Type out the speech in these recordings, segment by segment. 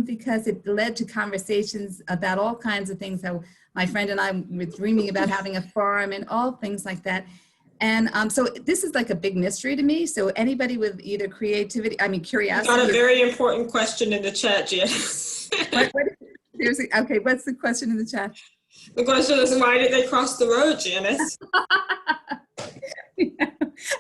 because it led to conversations about all kinds of things. How my friend and I were dreaming about having a farm and all things like that. And so this is like a big mystery to me. So anybody with either creativity, I mean, You got a curiosity. very important question in the chat, Janice. Okay, what's the question in the chat? The question is, why did they cross the road, Janice? Yeah.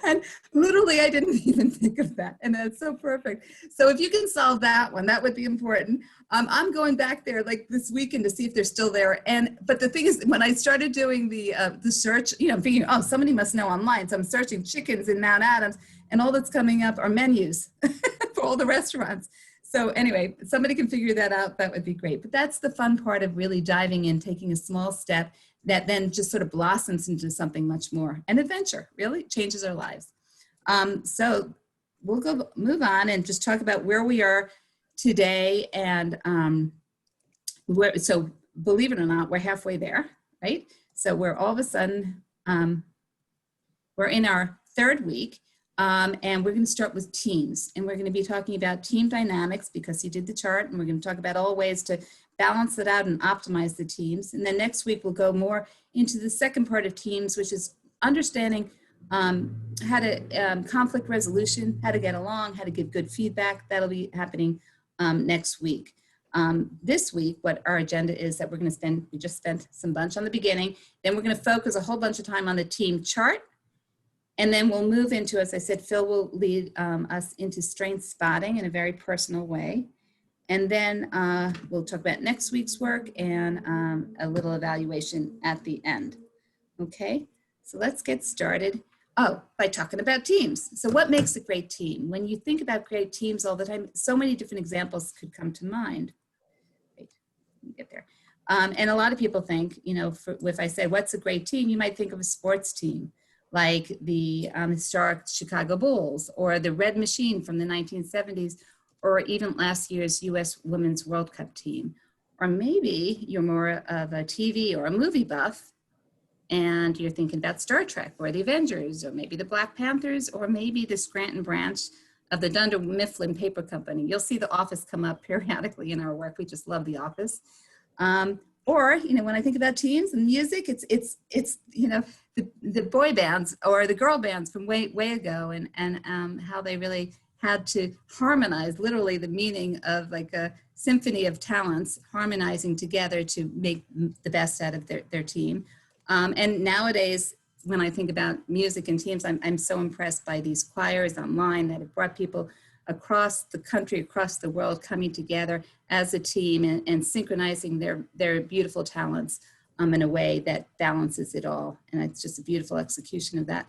And literally, I didn't even think of that. And that's so perfect. So if you can solve that one, that would be important. I'm going back there like this weekend to see if they're still there. But the thing is, when I started doing the search, you know, I'm thinking, oh, somebody must know online. So I'm searching chickens in Mount Adams, and all that's coming up are menus for all the restaurants. So anyway, if somebody can figure that out, that would be great. But that's the fun part of really diving in, taking a small step that then just sort of blossoms into something much more. An adventure, really changes our lives. So we'll move on and just talk about where we are today. And so believe it or not, we're halfway there, right? So we're all of a sudden, we're in our third week. And we're going to start with teams, and we're going to be talking about team dynamics because he did the chart, and we're going to talk about all ways to balance it out and optimize the teams. And then next week we'll go more into the second part of teams, which is understanding how to conflict resolution, how to get along, how to give good feedback. That'll be happening next week. This week, what our agenda is that we're going to spend, we just spent some bunch on the beginning, then we're going to focus a whole bunch of time on the team chart. And then we'll move into, as I said, Phil will lead us into strength spotting in a very personal way. And then we'll talk about next week's work and a little evaluation at the end. Okay, so let's get started. Oh, by talking about teams. So what makes a great team? When you think about great teams all the time, so many different examples could come to mind. Wait, let me get there. And a lot of people think, you know, if I say, what's a great team? You might think of a sports team, like the historic Chicago Bulls or the Red Machine from the 1970s, or even last year's US Women's World Cup team. Or maybe you're more of a TV or a movie buff and you're thinking about Star Trek or the Avengers, or maybe the Black Panthers, or maybe the Scranton branch of the Dunder Mifflin Paper Company. You'll see The Office come up periodically in our work. We just love The Office. Or, you know, when I think about teams and music, it's you know, the boy bands or the girl bands from way ago, and how they really had to harmonize, literally the meaning of like a symphony of talents harmonizing together to make the best out of their team. And nowadays, when I think about music and teams, I'm so impressed by these choirs online that have brought people across the country, across the world, coming together as a team and synchronizing their beautiful talents in a way that balances it all. And it's just a beautiful execution of that.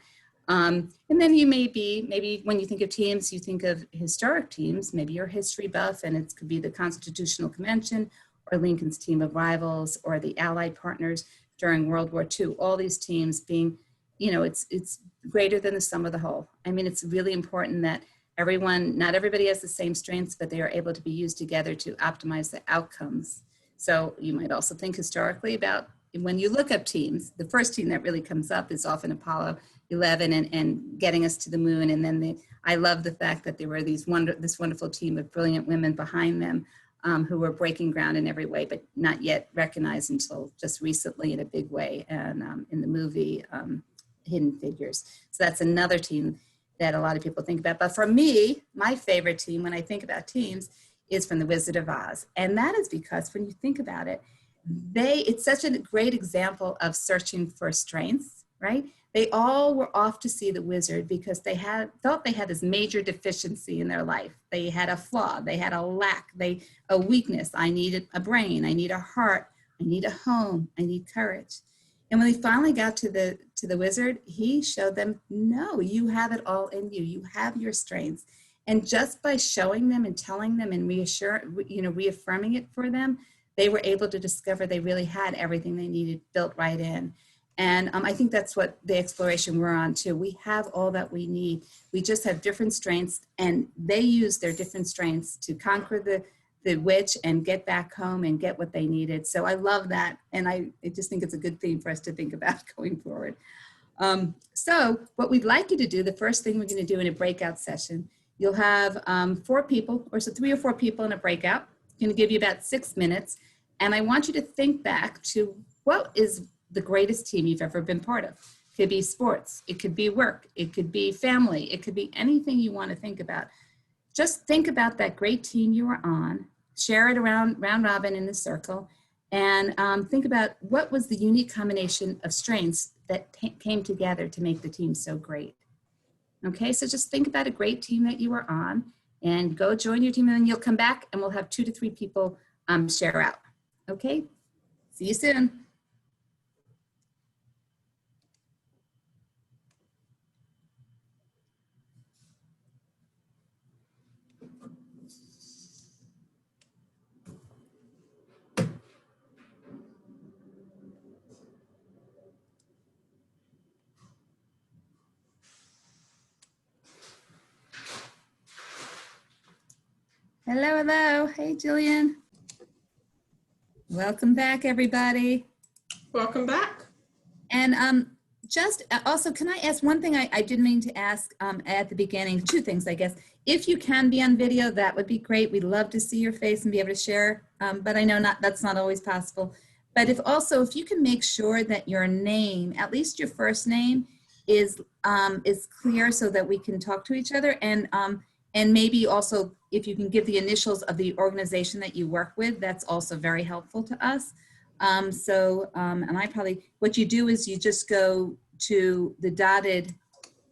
And then you maybe when you think of teams, you think of historic teams. Maybe you're a history buff, and it could be the Constitutional Convention or Lincoln's Team of Rivals or the Allied Partners during World War II. All these teams being, you know, it's greater than the sum of the whole. I mean, it's really important that not everybody has the same strengths, but they are able to be used together to optimize the outcomes. So you might also think historically about when you look up teams, the first team that really comes up is often Apollo 11 and getting us to the moon. And then I love the fact that there were this wonderful team of brilliant women behind them who were breaking ground in every way, but not yet recognized until just recently in a big way, and in the movie Hidden Figures. So that's another team that a lot of people think about. But for me, my favorite team when I think about teams is from The Wizard of Oz. And that is because when you think about it, it's such a great example of searching for strengths, right? They all were off to see the wizard because they thought they had this major deficiency in their life. They had a flaw, they had a lack, a weakness. I need a brain, I need a heart, I need a home, I need courage. And when they finally got to the wizard, he showed them, no, you have it all in you. You have your strengths. And just by showing them and telling them and reaffirming it for them, they were able to discover they really had everything they needed built right in. And I think that's what the exploration we're on too. We have all that we need. We just have different strengths, and they use their different strengths to conquer the witch and get back home and get what they needed. So I love that. And I just think it's a good theme for us to think about going forward. So what we'd like you to do, the first thing we're going to do in a breakout session, you'll have 4 people, or so 3 or 4 people in a breakout. going to give you about 6 minutes. And I want you to think back to what is the greatest team you've ever been part of. It could be sports, it could be work, it could be family, it could be anything you want to think about. Just think about that great team you were on, share it around round robin in the circle, and think about what was the unique combination of strengths that came together to make the team so great. Okay, so just think about a great team that you were on and go join your team, and then you'll come back and we'll have 2 to 3 people share out. Okay, see you soon. Hello, hello. Hey, Jillian. Welcome back, everybody. Welcome back. And just also, can I ask one thing I didn't mean to ask at the beginning? 2 things, I guess. If you can be on video, that would be great. We'd love to see your face and be able to share, but I know that's not always possible. But if you can make sure that your name, at least your first name, is clear so that we can talk to each other, and maybe also if you can give the initials of the organization that you work with, that's also very helpful to us. And I probably, what you do is you just go to the dotted,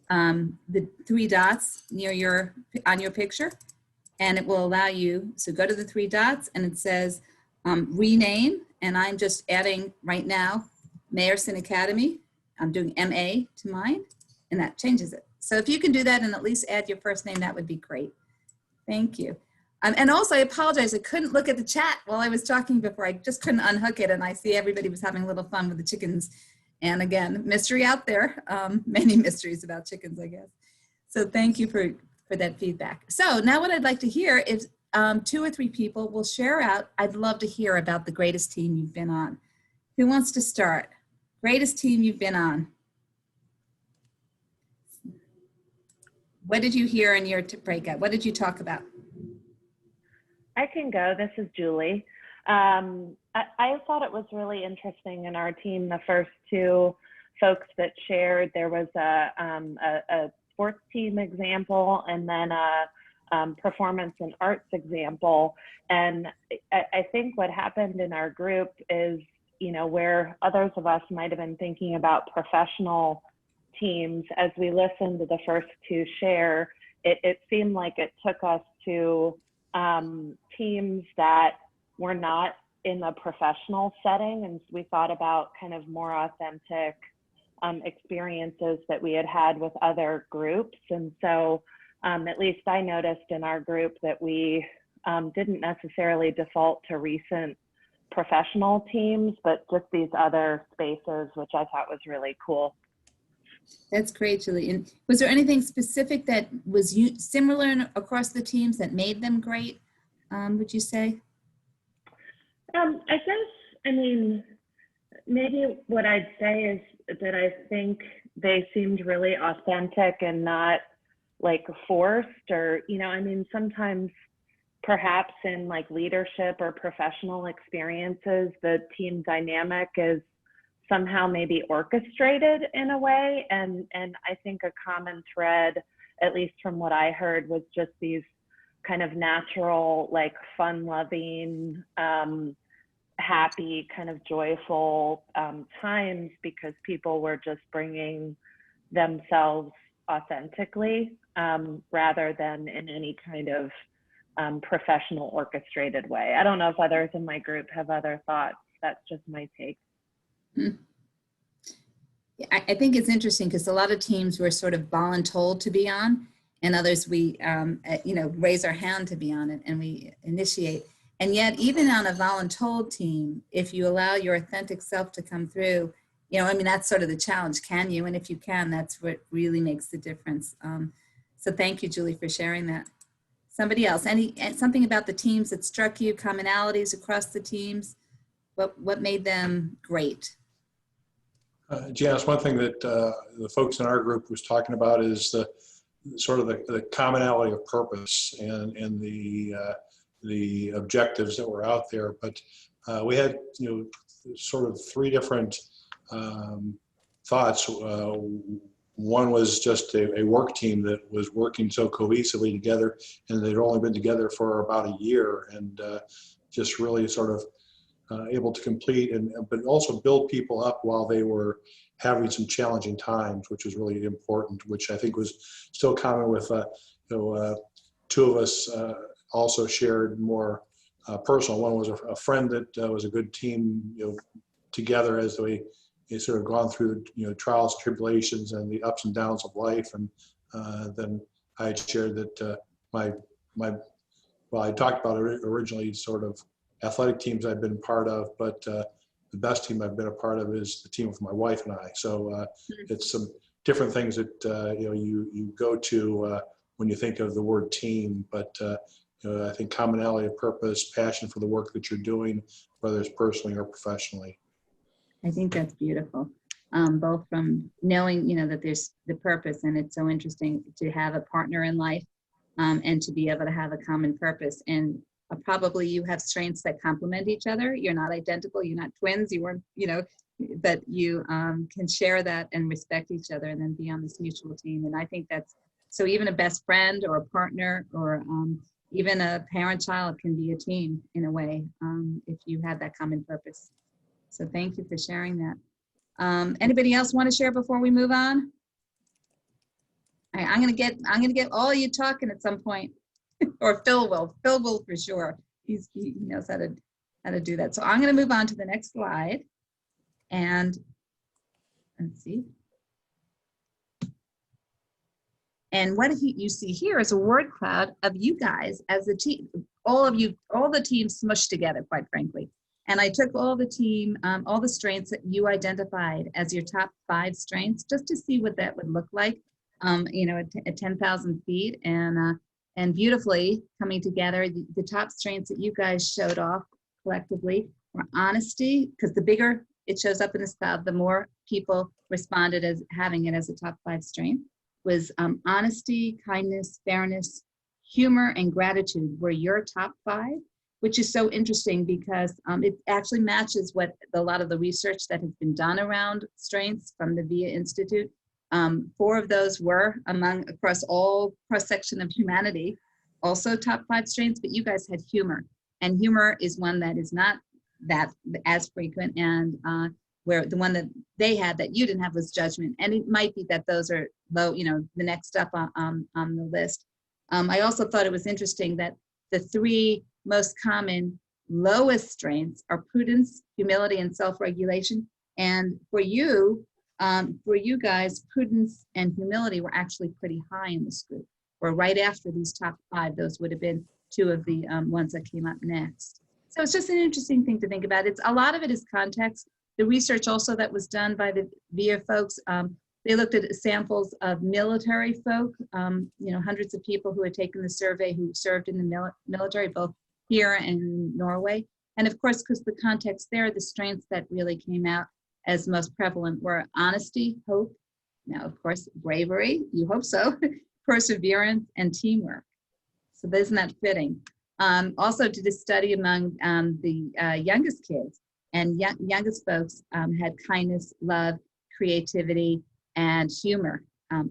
the 3 dots near on your picture, and it will allow you, so go to the 3 dots and it says rename, and I'm just adding right now, Mayerson Academy. I'm doing MA to mine, and that changes it. So if you can do that and at least add your first name, that would be great. Thank you. And also, I apologize, I couldn't look at the chat while I was talking before. I just couldn't unhook it, and I see everybody was having a little fun with the chickens. And again, mystery out there, many mysteries about chickens, I guess. So thank you for that feedback. So now what I'd like to hear is 2 or 3 people will share out. I'd love to hear about the greatest team you've been on. Who wants to start? Greatest team you've been on. What did you hear in your breakout? What did you talk about? I can go. This is Julie. I thought it was really interesting in our team, the first 2 folks that shared, there was a sports team example and then a performance and arts example. And I think what happened in our group is, you know, where others of us might have been thinking about professional teams, as we listened to the first 2 share, it seemed like it took us to teams that were not in a professional setting, and we thought about kind of more authentic experiences that we had had with other groups. And so at least I noticed in our group that we didn't necessarily default to recent professional teams, but just these other spaces, which I thought was really cool. That's great, Julie. And was there anything specific that was similar across the teams that made them great, would you say? I guess, I mean, maybe what I'd say is that I think they seemed really authentic and not like forced, or, you know, I mean, sometimes perhaps in like leadership or professional experiences, the team dynamic is somehow maybe orchestrated in a way. And I think a common thread, at least from what I heard, was just these kind of natural, like fun-loving, happy, kind of joyful times, because people were just bringing themselves authentically rather than in any kind of professional orchestrated way. I don't know if others in my group have other thoughts. That's just my take. I think it's interesting because a lot of teams were sort of voluntold to be on, and others we you know, raise our hand to be on it and we initiate. And yet even on a voluntold team, if you allow your authentic self to come through, you know, I mean, that's sort of the challenge. Can you? And if you can, that's what really makes the difference. So thank you, Julie, for sharing that. Somebody else, something about the teams that struck you, commonalities across the teams? What made them great? Janice, one thing that the folks in our group was talking about is the sort of the commonality of purpose and the the objectives that were out there. But we had, sort of three different thoughts. One was just a work team that was working so cohesively together, and they'd only been together for about a year, and just really sort of able to complete but also build people up while they were having some challenging times, which was really important, which I think was still common with, two of us also shared more personal. One was a friend that was a good team, together as they sort of gone through, trials, tribulations, and the ups and downs of life. And then I had shared that I talked about originally sort of athletic teams I've been part of, but the best team I've been a part of is the team with my wife and I. So it's some different things that, you go to when you think of the word team, but I think commonality of purpose, passion for the work that you're doing, whether it's personally or professionally. I think that's beautiful. Both from knowing, that there's the purpose, and it's so interesting to have a partner in life, and to be able to have a common purpose. And probably you have strengths that complement each other. You're not identical. You're not twins. You weren't, but you can share that and respect each other, and then be on this mutual team. And I think that's, so even a best friend or a partner or even a parent-child can be a team in a way, if you have that common purpose. So thank you for sharing that. Anybody else want to share before we move on? I'm gonna get all you talking at some point, or Phil will. Phil will for sure. He knows how to do that. So I'm gonna move on to the next slide, and let's see. And what you see here is a word cloud of you guys as a team, all of you, all the teams smushed together, quite frankly. And I took all the team, all the strengths that you identified as your top 5 strengths, just to see what that would look like, at 10,000 feet, and beautifully coming together. The top strengths that you guys showed off collectively were honesty, because the bigger it shows up in this cloud, the more people responded as having it as a top 5 strength, was honesty, kindness, fairness, humor, and gratitude were your top 5. Which is so interesting because it actually matches what a lot of the research that has been done around strengths from the VIA Institute. 4 of those were across all cross-section of humanity, also top 5 strengths, but you guys had humor. And humor is one that is not that as frequent, and where the one that they had that you didn't have was judgment. And it might be that those are low, the next up on the list. I also thought it was interesting that the 3 most common lowest strengths are prudence, humility, and self-regulation. And for you guys, prudence and humility were actually pretty high in this group. Or right after these top 5, those would have been 2 of the ones that came up next. So it's just an interesting thing to think about. A lot of it is context. The research also that was done by the VIA folks, they looked at samples of military folk, hundreds of people who had taken the survey who served in the military, both here and in Norway. And of course, because the context there, the strengths that really came out as most prevalent were honesty, hope, now of course, bravery, you hope so, perseverance, and teamwork. So isn't that fitting? Also did a study among the youngest kids, and youngest folks had kindness, love, creativity, and humor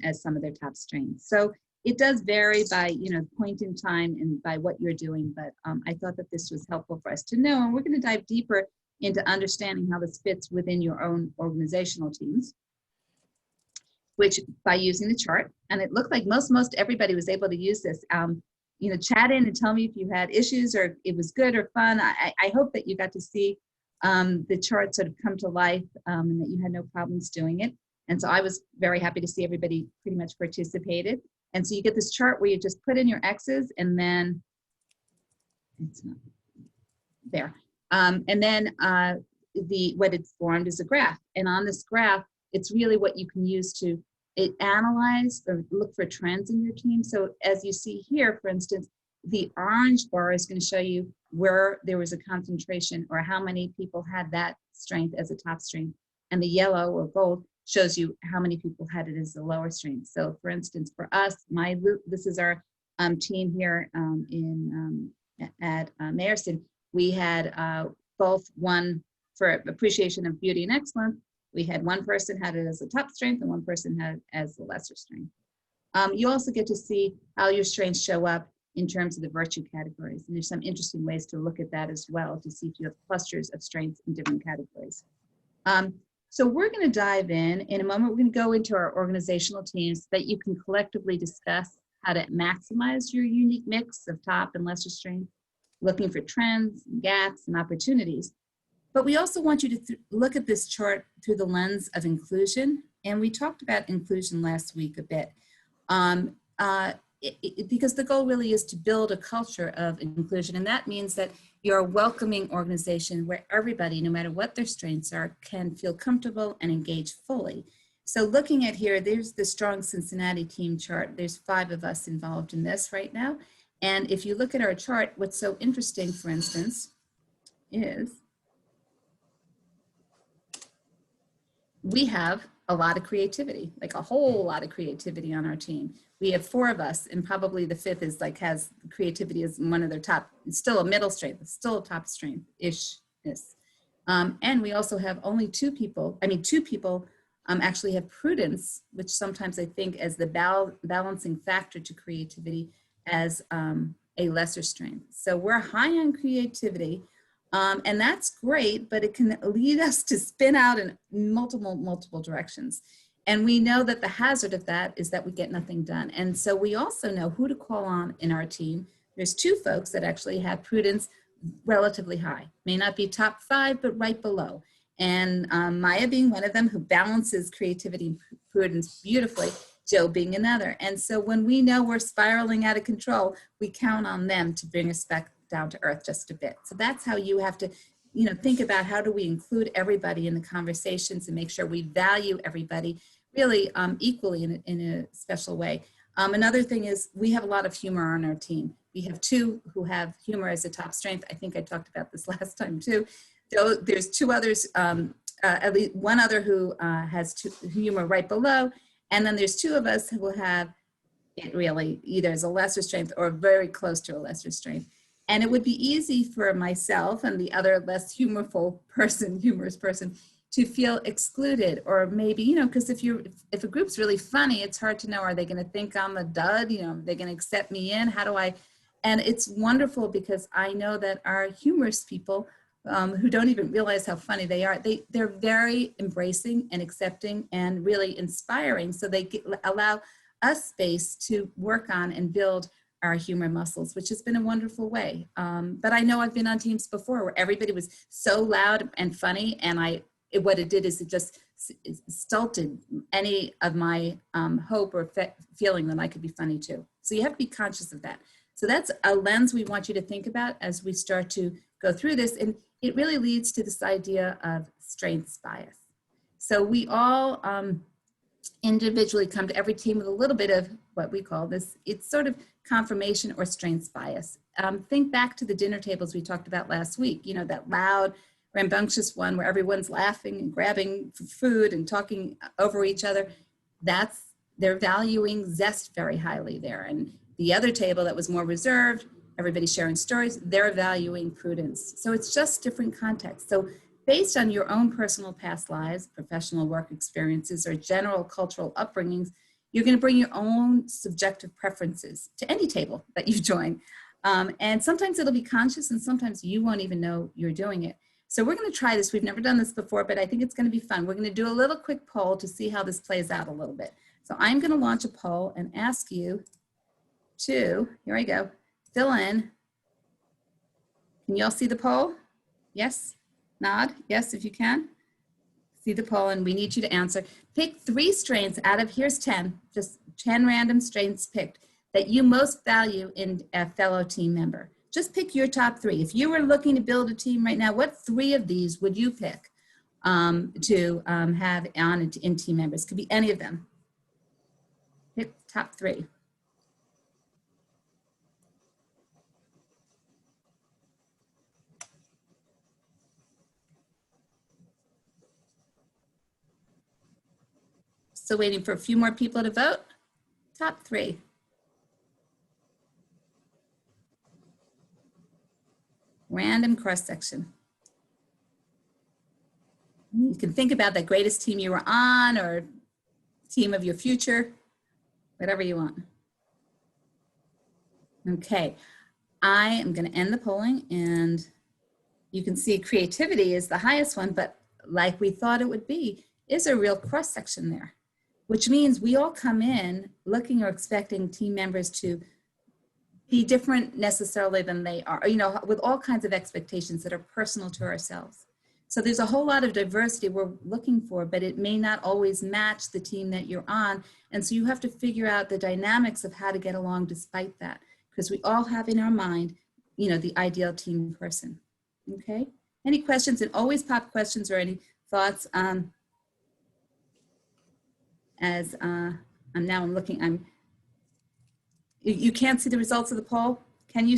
as some of their top strengths. So it does vary by, point in time and by what you're doing, but I thought that this was helpful for us to know, and we're going to dive deeper into understanding how this fits within your own organizational teams, which by using the chart, and it looked like most everybody was able to use this. Chat in and tell me if you had issues or it was good or fun. I hope that you got to see the chart sort of come to life, and that you had no problems doing it. And so I was very happy to see everybody pretty much participated. And so you get this chart where you just put in your X's, and then it's not there. And then what it's formed is a graph. And on this graph, it's really what you can use to analyze or look for trends in your team. So as you see here, for instance, the orange bar is going to show you where there was a concentration or how many people had that strength as a top strength. And the yellow or gold shows you how many people had it as the lower strength. So for instance, for us, this is our team here in at Mayerson, we had both one for appreciation of beauty and excellence. We had one person had it as a top strength and one person had it as the lesser strength. You also get to see how your strengths show up in terms of the virtue categories. And there's some interesting ways to look at that as well to see if you have clusters of strengths in different categories. So we're going to dive in a moment. We're going to go into our organizational teams so that you can collectively discuss how to maximize your unique mix of top and lesser strength, looking for trends, gaps, and opportunities. But we also want you to look at this chart through the lens of inclusion. And we talked about inclusion last week a bit. Because the goal really is to build a culture of inclusion. And that means that you're a welcoming organization where everybody, no matter what their strengths are, can feel comfortable and engage fully. So looking at here, there's the Strong Cincinnati team chart. There's 5 of us involved in this right now. And if you look at our chart, what's so interesting, for instance, is we have a lot of creativity, like a whole lot of creativity on our team. We have 4 of us, and probably the 5th is like has creativity as one of their top. It's still a middle strength. It's still a top strength-ish-ness. And we also have only 2 people. I mean, 2 people actually have prudence, which sometimes I think as the balancing factor to creativity as a lesser strength. So we're high on creativity. And that's great, but it can lead us to spin out in multiple directions. And we know that the hazard of that is that we get nothing done. And so we also know who to call on in our team. There's 2 folks that actually have prudence relatively high. May not be top 5, but right below. And Maya being one of them who balances creativity and prudence beautifully, Joe being another. And so when we know we're spiraling out of control, we count on them to bring us back down to earth just a bit. So that's how you have to, think about how do we include everybody in the conversations and make sure we value everybody really equally in a special way. Another thing is we have a lot of humor on our team. We have 2 who have humor as a top strength. I think I talked about this last time too. There's 2 others, at least one other who has humor right below. And then there's 2 of us who will have it really either as a lesser strength or very close to a lesser strength. And it would be easy for myself and the other less humorous person to feel excluded, or maybe, because if a group's really funny, it's hard to know, are they going to think I'm a dud? They're going to accept me in? How do I? And it's wonderful because I know that our humorous people who don't even realize how funny they are, they're very embracing and accepting and really inspiring. So they allow us space to work on and build our humor muscles, which has been a wonderful way. But I know I've been on teams before where everybody was so loud and funny, and what it did is it just stulted any of my hope or feeling that I could be funny too. So you have to be conscious of that. So that's a lens we want you to think about as we start to go through this. And it really leads to this idea of strengths bias. So we all individually come to every team with a little bit of what we call this, it's sort of confirmation or strengths bias. Think back to the dinner tables we talked about last week, that loud, rambunctious one where everyone's laughing and grabbing food and talking over each other. They're valuing zest very highly there. And the other table that was more reserved, everybody sharing stories, they're valuing prudence. So it's just different contexts. So based on your own personal past lives, professional work experiences, or general cultural upbringings, you're going to bring your own subjective preferences to any table that you join. And sometimes it'll be conscious and sometimes you won't even know you're doing it. So we're going to try this. We've never done this before, but I think it's going to be fun. We're going to do a little quick poll to see how this plays out a little bit. So I'm going to launch a poll and ask you to, here I go, fill in. Can you all see the poll? Yes? Nod? Yes, if you can. See the poll, and we need you to answer. Pick 3 strengths out of, here's 10, just 10 random strengths picked that you most value in a fellow team member. Just pick your top 3. If you were looking to build a team right now, what 3 of these would you pick to have on in team members? Could be any of them. Pick top 3. Still waiting for a few more people to vote. Top 3. cross-section. You can think about the greatest team you were on or team of your future, whatever you want. Okay, I am going to end the polling, and you can see creativity is the highest one, but like we thought it would be, is a real cross-section there, which means we all come in looking or expecting team members to be different necessarily than they are, you know, with all kinds of expectations that are personal to ourselves. So there's a whole lot of diversity we're looking for, but it may not always match the team that you're on. And so you have to figure out the dynamics of how to get along despite that, because we all have in our mind, you know, the ideal team person. Okay, any questions? And always pop questions or any thoughts. I'm looking, you can't see the results of the poll? Can you,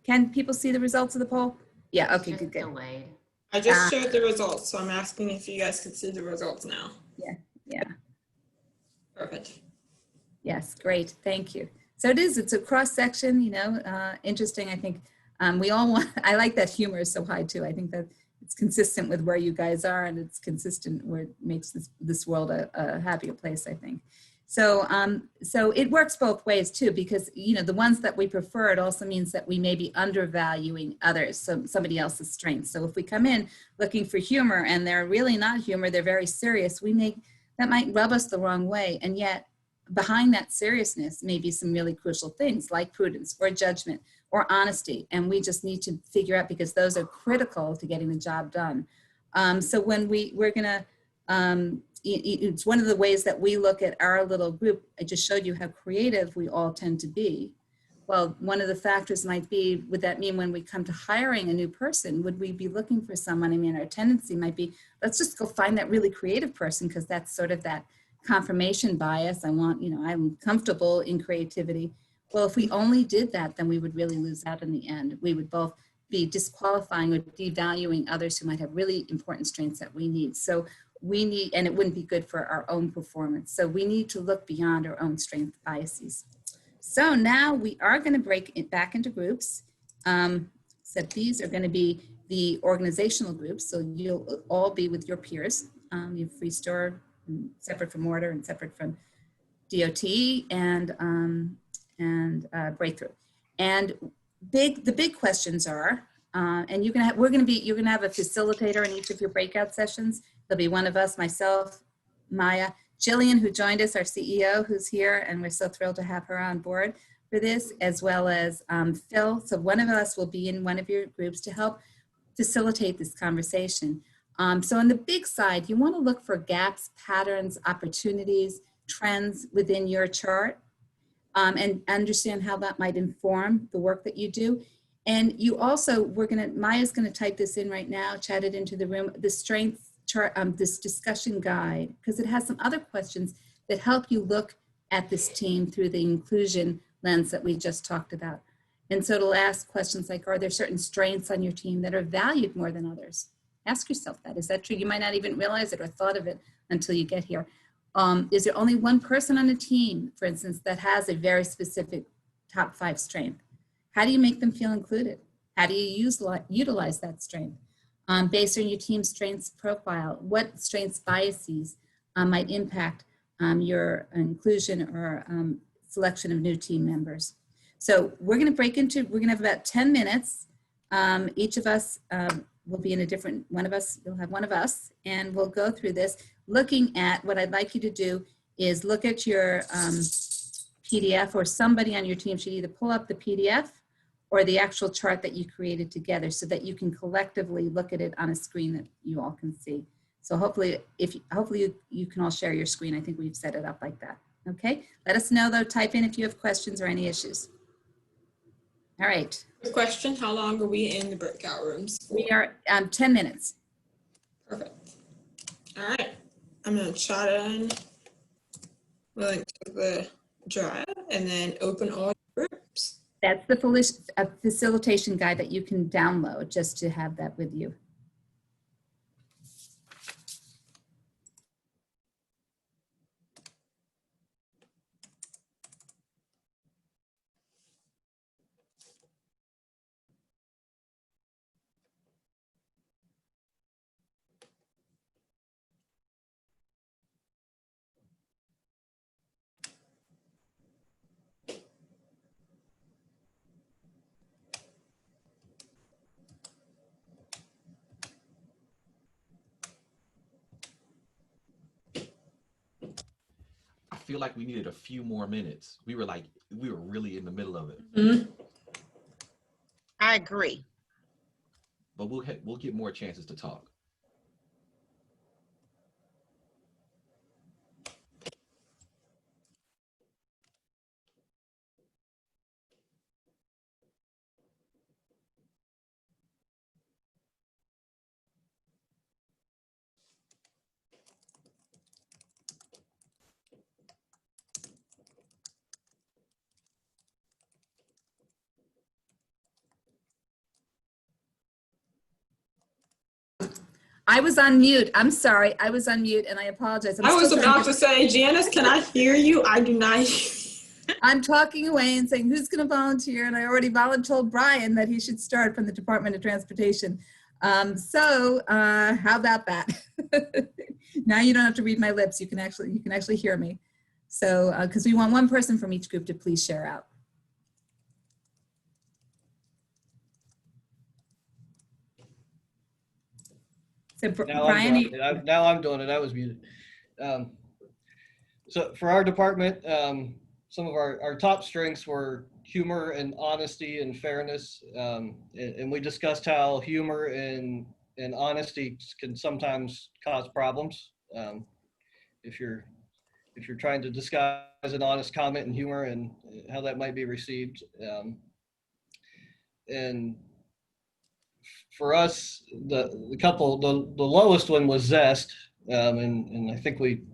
can people see the results of the poll? Yeah, okay, good, good. Delayed. I just showed the results, so I'm asking if you guys can see the results now. Yeah, Perfect. yes, great, thank you. So it's a cross section, you know, interesting, I think. We all want, I like that humor is so high too. I think that it's consistent with where you guys are, and it's consistent where it makes this world a happier place, I think. So, so it works both ways too, because, you know, the ones that we prefer, it also means that we may be undervaluing others, so somebody else's strengths. So if we come in looking for humor and they're really not humor, they're very serious, that might rub us the wrong way. And yet behind that seriousness may be some really crucial things like prudence or judgment or honesty. And we just need to figure out, because those are critical to getting the job done. So when we're gonna, it's one of the ways that we look at our little group. I just showed you how creative we all tend to be. Well, one of the factors might be, would that mean when we come to hiring a new person, would we be looking for someone? I mean, our tendency might be, let's just go find that really creative person, because that's sort of that confirmation bias. I want, you know, I'm comfortable in creativity. Well, if we only did that, then we would really lose out in the end. We would both be disqualifying or devaluing others who might have really important strengths that we need. So we need, and it wouldn't be good for our own performance. So we need to look beyond our own strength biases. So now we are going to break it back into groups. So these are going to be the organizational groups. So you'll all be with your peers. You have Freestore, separate from Mortar and separate from DOT and Breakthrough. And the big questions are, and you're gonna have a facilitator in each of your breakout sessions. There'll be one of us, myself, Maya, Jillian, who joined us, our CEO, who's here, and we're so thrilled to have her on board for this, as well as Phil. So one of us will be in one of your groups to help facilitate this conversation. So on the big side, you want to look for gaps, patterns, opportunities, trends within your chart, and understand how that might inform the work that you do. And you also, Maya's going to type this in right now, chat it into the room, the strength chart, this discussion guide, because it has some other questions that help you look at this team through the inclusion lens that we just talked about. And so it'll ask questions like, are there certain strengths on your team that are valued more than others? Ask yourself that. Is that true? You might not even realize it or thought of it until you get here. Is there only one person on a team, for instance, that has a very specific top 5 strength? How do you make them feel included? How do you utilize that strength? Based on your team's strengths profile, what strengths biases might impact your inclusion or selection of new team members? So we're going to have about 10 minutes. Each of us will be in a different, you'll have one of us, and we'll go through this looking at, what I'd like you to do is look at your PDF, or somebody on your team should either pull up the PDF or the actual chart that you created together, so that you can collectively look at it on a screen that you all can see. So hopefully you can all share your screen. I think we've set it up like that. Okay, let us know though, type in if you have questions or any issues. All right. Quick question, how long are we in the breakout rooms for? We are 10 minutes. Perfect. All right, I'm gonna chat in the link to the drive and then open all groups. That's the facilitation guide that you can download just to have that with you. feel like we needed a few more minutes. We were really in the middle of it. Mhm. I agree. But we'll get more chances to talk. I was on mute. I'm sorry. I was on mute and I apologize. I was still trying about to say, Janice, can I hear you? I do not hear you. I'm talking away and saying, who's going to volunteer? And I already told Brian that he should start from the Department of Transportation. How about that? Now you don't have to read my lips. You can actually hear me. So, because we want one person from each group to please share out. So Now Brian, I'm doing it. I was muted. So for our department, some of our top strengths were humor and honesty and fairness. And we discussed how humor and honesty can sometimes cause problems. If you're trying to disguise an honest comment and humor, and how that might be received. And for us, the lowest one was zest. And I think we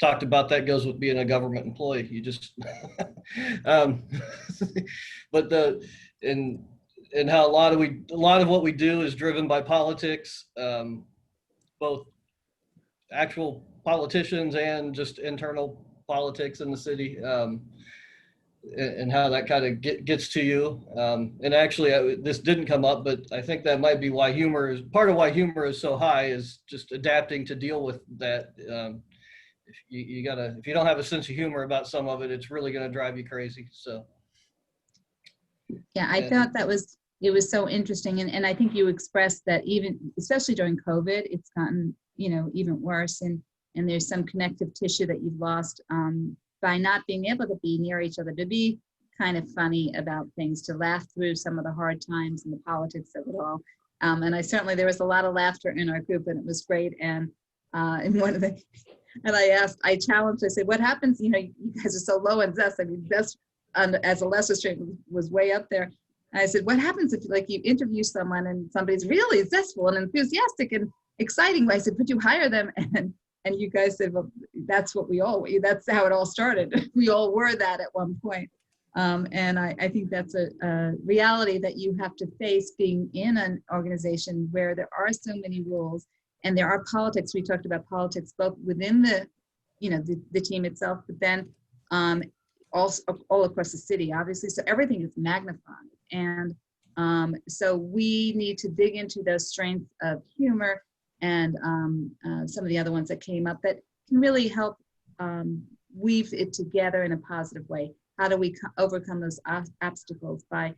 talked about that goes with being a government employee. You just, but and how a lot of what we do is driven by politics, both actual politicians and just internal politics in the city, and how that kind of gets to you. And actually, this didn't come up, but I think that might be why part of why humor is so high is just adapting to deal with that. If you don't have a sense of humor about some of it, it's really going to drive you crazy. So. yeah, I thought it was so interesting. And I think you expressed that especially during COVID, it's gotten, even worse. And there's some connective tissue that you've lost by not being able to be near each other, to be kind of funny about things, to laugh through some of the hard times and the politics of it all. And there was a lot of laughter in our group, and it was great. And I challenged, I said, what happens, you guys are so low in zest. I mean, zest as a lesser strength was way up there. And I said, what happens if you interview someone and somebody's really zestful and enthusiastic and exciting? I said, could you hire them? And you guys said, well, that's how it all started. We all were that at one point. And I think that's a reality that you have to face being in an organization where there are so many rules and there are politics. We talked about politics both within the team itself, but then also all across the city, obviously. So everything is magnified. And so we need to dig into those strengths of humor and some of the other ones that came up that can really help weave it together in a positive way. How do we overcome those obstacles by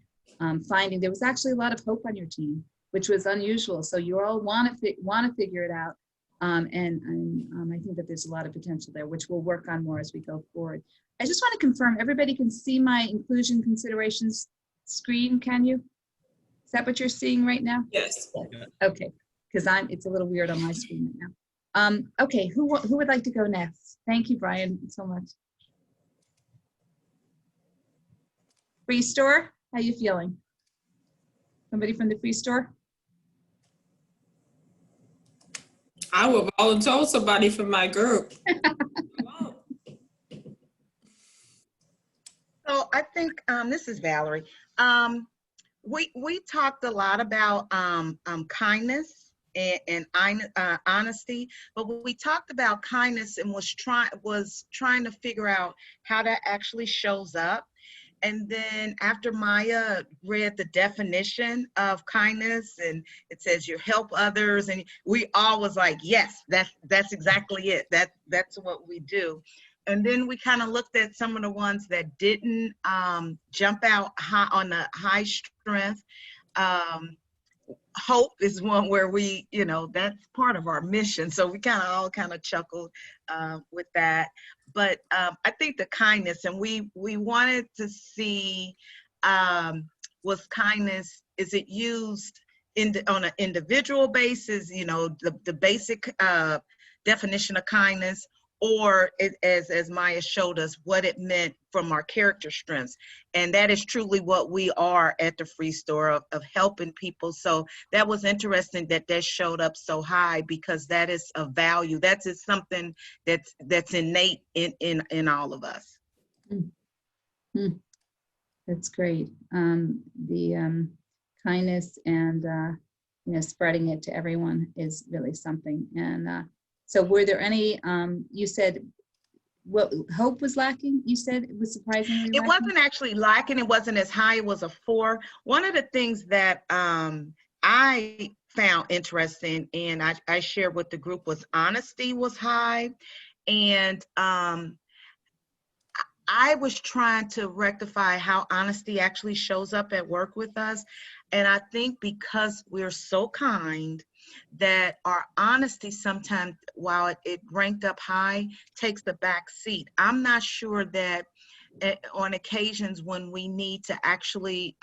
finding there was actually a lot of hope on your team, which was unusual. So you all want to figure it out. And I think that there's a lot of potential there, which we'll work on more as we go forward. I just want to confirm everybody can see my inclusion considerations screen, can you? Is that what you're seeing right now? Yes. Okay, because it's a little weird on my screen right now. Okay, who would like to go next? Thank you, Brian, so much. Free Store, how you feeling? Somebody from the Free Store? I will volunteer somebody from my group. So I think this is Valerie. We talked a lot about kindness and honesty, but we talked about kindness and was trying to figure out how that actually shows up. And then after Maya read the definition of kindness, and it says you help others, and we all was like, yes, that's exactly it. That's what we do. And then we kind of looked at some of the ones that didn't jump out high on the high strength. hope is one where we, that's part of our mission. So we all chuckled with that. But I think the kindness, and we wanted to see, was kindness, is it used on an individual basis, the basic definition of kindness, or as Maya showed us, what it meant from our character strengths. And that is truly what we are at the Free Store, of helping people. So that was interesting that showed up so high, because that is a value. That is something that's innate in all of us. Mm. That's great. The kindness and spreading it to everyone is really something. And so were there any, you said, what hope was lacking? You said it was surprisingly It lacking? wasn't actually lacking. It wasn't as high. It was a 4. One of the things that I found interesting, and I shared with the group, was honesty was high. And I was trying to rectify how honesty actually shows up at work with us. And I think because we're so kind, that our honesty sometimes, while it ranked up high, takes the back seat. I'm not sure that on occasions when we need to actually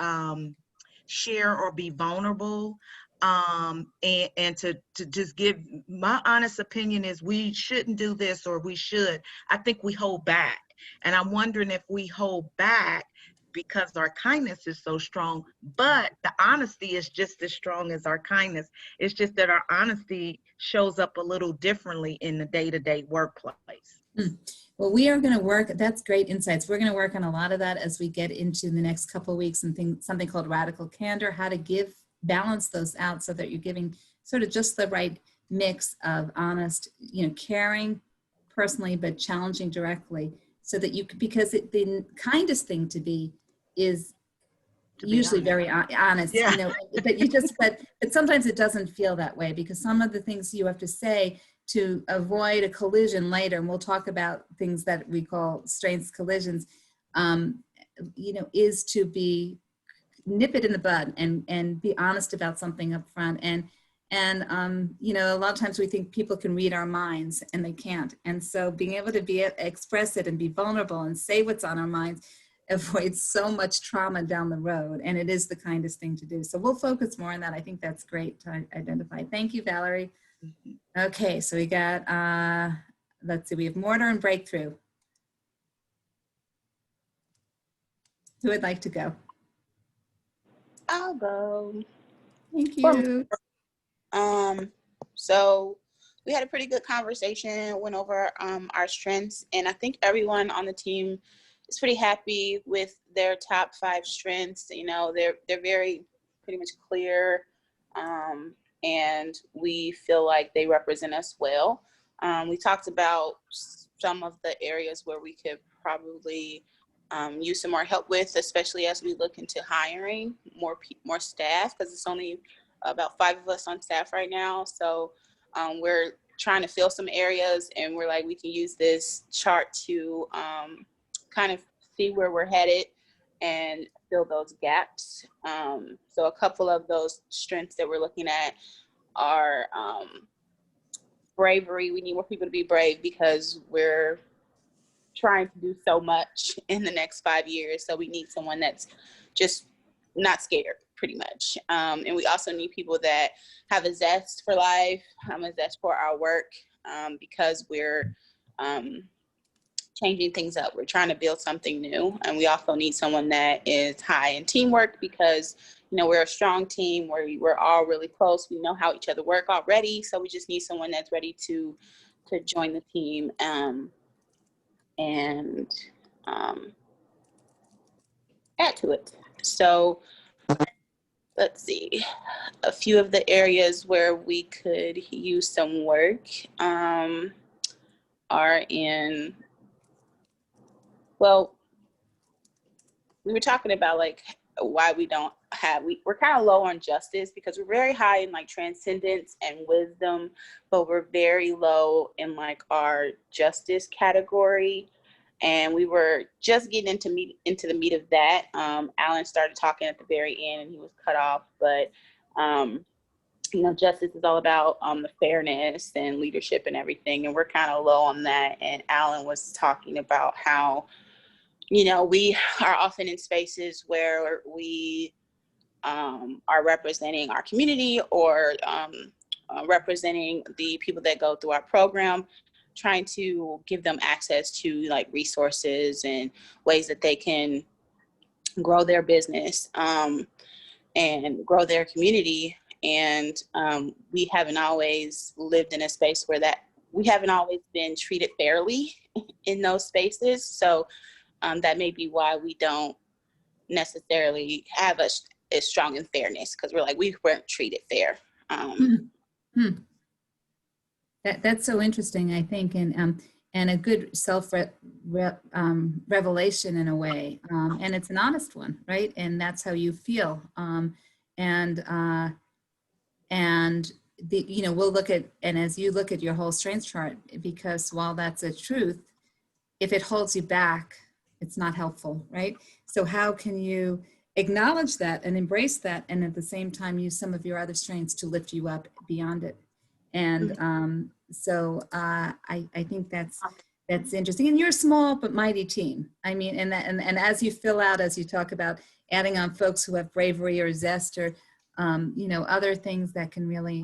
share or be vulnerable, and to just give my honest opinion, is we shouldn't do this, or we should. I think we hold back. And I'm wondering if we hold back because our kindness is so strong, but the honesty is just as strong as our kindness. It's just that our honesty shows up a little differently in the day-to-day workplace. Well, we are going to work, that's great insights. We're going to work on a lot of that as we get into the next couple of weeks, and something called radical candor, how to balance those out so that you're giving sort of just the right mix of honest, caring personally, but challenging directly, so that you could, because the kindest thing to be is usually honest. very honest, Yeah. but sometimes it doesn't feel that way, because some of the things you have to say to avoid a collision later, and we'll talk about things that we call strengths collisions, is to nip it in the bud and be honest about something up front. And a lot of times we think people can read our minds, and they can't. And so being able to express it and be vulnerable and say what's on our minds avoids so much trauma down the road. And it is the kindest thing to do. So we'll focus more on that. I think that's great to identify. Thank you, Valerie. Okay, so we got, let's see, we have mortar and breakthrough. Who would like to go? I'll go. Thank you. So we had a pretty good conversation, went over our strengths, and I think everyone on the team is pretty happy with their top 5 strengths. They're very pretty much clear, and we feel like they represent us well. We talked about some of the areas where we could probably use some more help with, especially as we look into hiring more staff, because it's only about 5 of us on staff right now. So we're trying to fill some areas, and we're like, we can use this chart to kind of see where we're headed and fill those gaps. So a couple of those strengths that we're looking at are bravery. We need more people to be brave, because we're trying to do so much in the next 5 years. So we need someone that's just not scared, pretty much. And we also need people that have a zest for life, a zest for our work, because we're changing things up. We're trying to build something new. And we also need someone that is high in teamwork, because we're a strong team where we're all really close. We know how each other work already. So we just need someone that's ready to join the team and add to it. So let's see, a few of the areas where we could use some work are in, well, we were talking about like why we don't have, we're kind of low on justice, because we're very high in like transcendence and wisdom, but we're very low in like our justice category. And we were just getting into the meat of that. Alan started talking at the very end, and he was cut off. But justice is all about the fairness and leadership and everything, and we're kind of low on that. And Alan was talking about how, we are often in spaces where we are representing our community or representing the people that go through our program, trying to give them access to like resources and ways that they can grow their business and grow their community. And we haven't always lived in a space where we haven't always been treated fairly in those spaces. So that may be why we don't necessarily have as strong in fairness, because we're like, we weren't treated fair. That's so interesting, I think, and a good revelation in a way, and it's an honest one, right? And that's how you feel, and we'll look at, and as you look at your whole strengths chart, because while that's a truth, if it holds you back, it's not helpful, right? So how can you acknowledge that and embrace that, and at the same time use some of your other strengths to lift you up beyond it? And so I think that's interesting. And you're a small but mighty team. I mean, and as you fill out, as you talk about adding on folks who have bravery or zest or other things that can really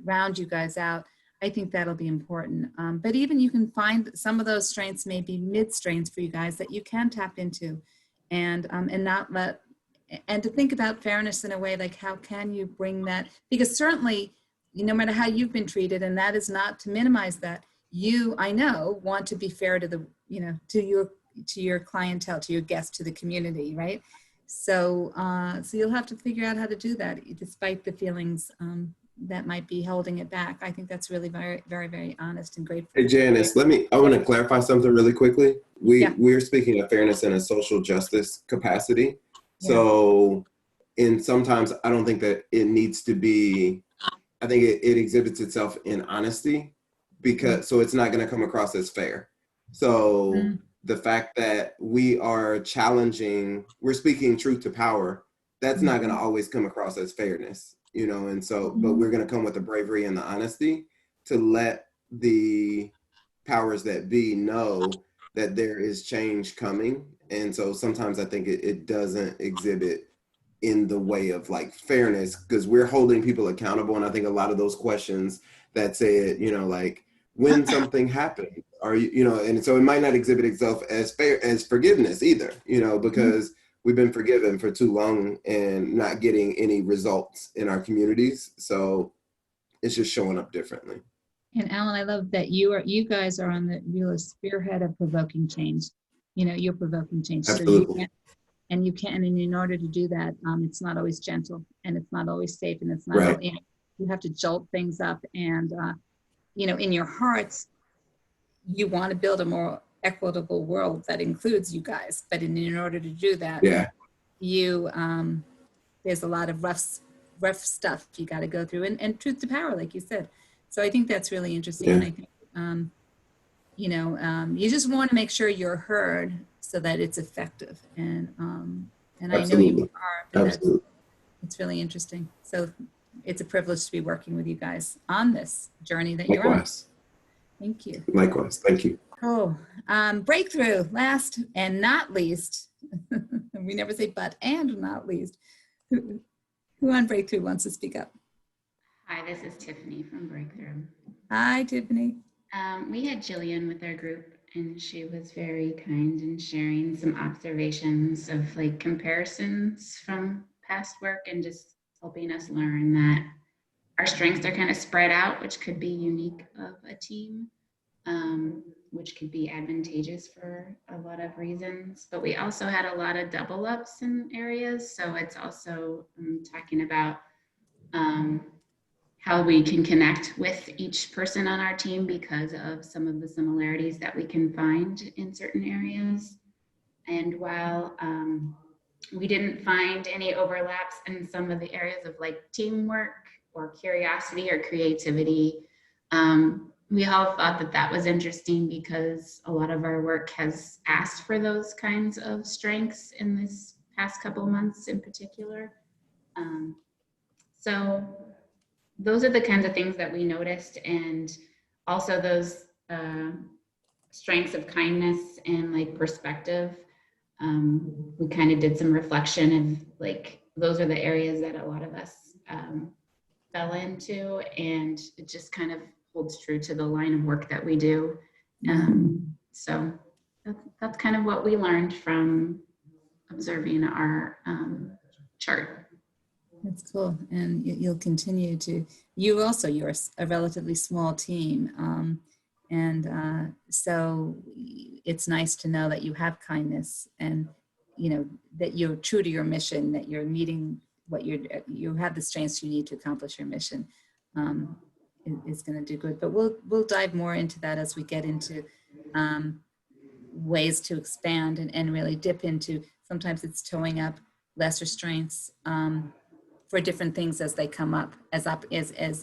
round you guys out, I think that'll be important. But even you can find some of those strengths, maybe mid strengths for you guys that you can tap into, and not let, and to think about fairness in a way like, how can you bring that? Because certainly, no matter how you've been treated, and that is not to minimize that, you, I know, want to be fair to the, to your clientele, to your guests, to the community, right? So, so you'll have to figure out how to do that, despite the feelings that might be holding it back. I think that's really very, very, very honest and grateful. Hey, Janice, I want to clarify something really quickly. We're speaking of fairness in a social justice capacity. Yeah. So, sometimes I don't think that it needs to be, I think it exhibits itself in honesty, because so it's not going to come across as fair. So the fact that we are challenging, we're speaking truth to power, that's not going to always come across as fairness, and so, but we're going to come with the bravery and the honesty to let the powers that be know that there is change coming. And so sometimes I think it doesn't exhibit in the way of like fairness, because we're holding people accountable. And I think a lot of those questions that say, like, when something happened, are you, and so it might not exhibit itself as fair as forgiveness either, because we've been forgiven for too long and not getting any results in our communities. So it's just showing up differently. And Alan, I love that you guys are on the real spearhead of provoking change. You're provoking change. Absolutely. So you can, and in order to do that, it's not always gentle, and it's not always safe, and it's not, right. You have to jolt things up, and in your hearts, you want to build a more equitable world that includes you guys. But in order to do that, there's a lot of rough stuff you got to go through, and truth to power, like you said. So I think that's really interesting. Yeah. And I think, you just want to make sure you're heard so that it's effective. And I know you are. Absolutely. It's really interesting. So it's a privilege to be working with you guys on this journey that Likewise. You're on. Thank you. Likewise. Thank you. Oh, breakthrough, last and not least. We never say but and not least. Who on Breakthrough wants to speak up? Hi, this is Tiffany from Breakthrough. Hi, Tiffany. We had Jillian with our group, and she was very kind in sharing some observations of like comparisons from past work, and just helping us learn that our strengths are kind of spread out, which could be unique of a team, which could be advantageous for a lot of reasons. But we also had a lot of double ups in areas. So it's also talking about how we can connect with each person on our team because of some of the similarities that we can find in certain areas. And while we didn't find any overlaps in some of the areas of like teamwork or curiosity or creativity, we all thought that that was interesting because a lot of our work has asked for those kinds of strengths in this past couple months in particular. So those are the kinds of things that we noticed, and also those strengths of kindness and like perspective. We kind of did some reflection of like, those are the areas that a lot of us fell into, and it just kind of holds true to the line of work that we do. So that's kind of what we learned from observing our chart. That's cool. And you'll continue to, you're a relatively small team. So it's nice to know that you have kindness, and, you know, that you're true to your mission, that you're meeting what you have the strengths you need to accomplish your mission. Is going to do good. But we'll dive more into that as we get into ways to expand and really dip into, sometimes it's towing up lesser strengths for different things as they come up, as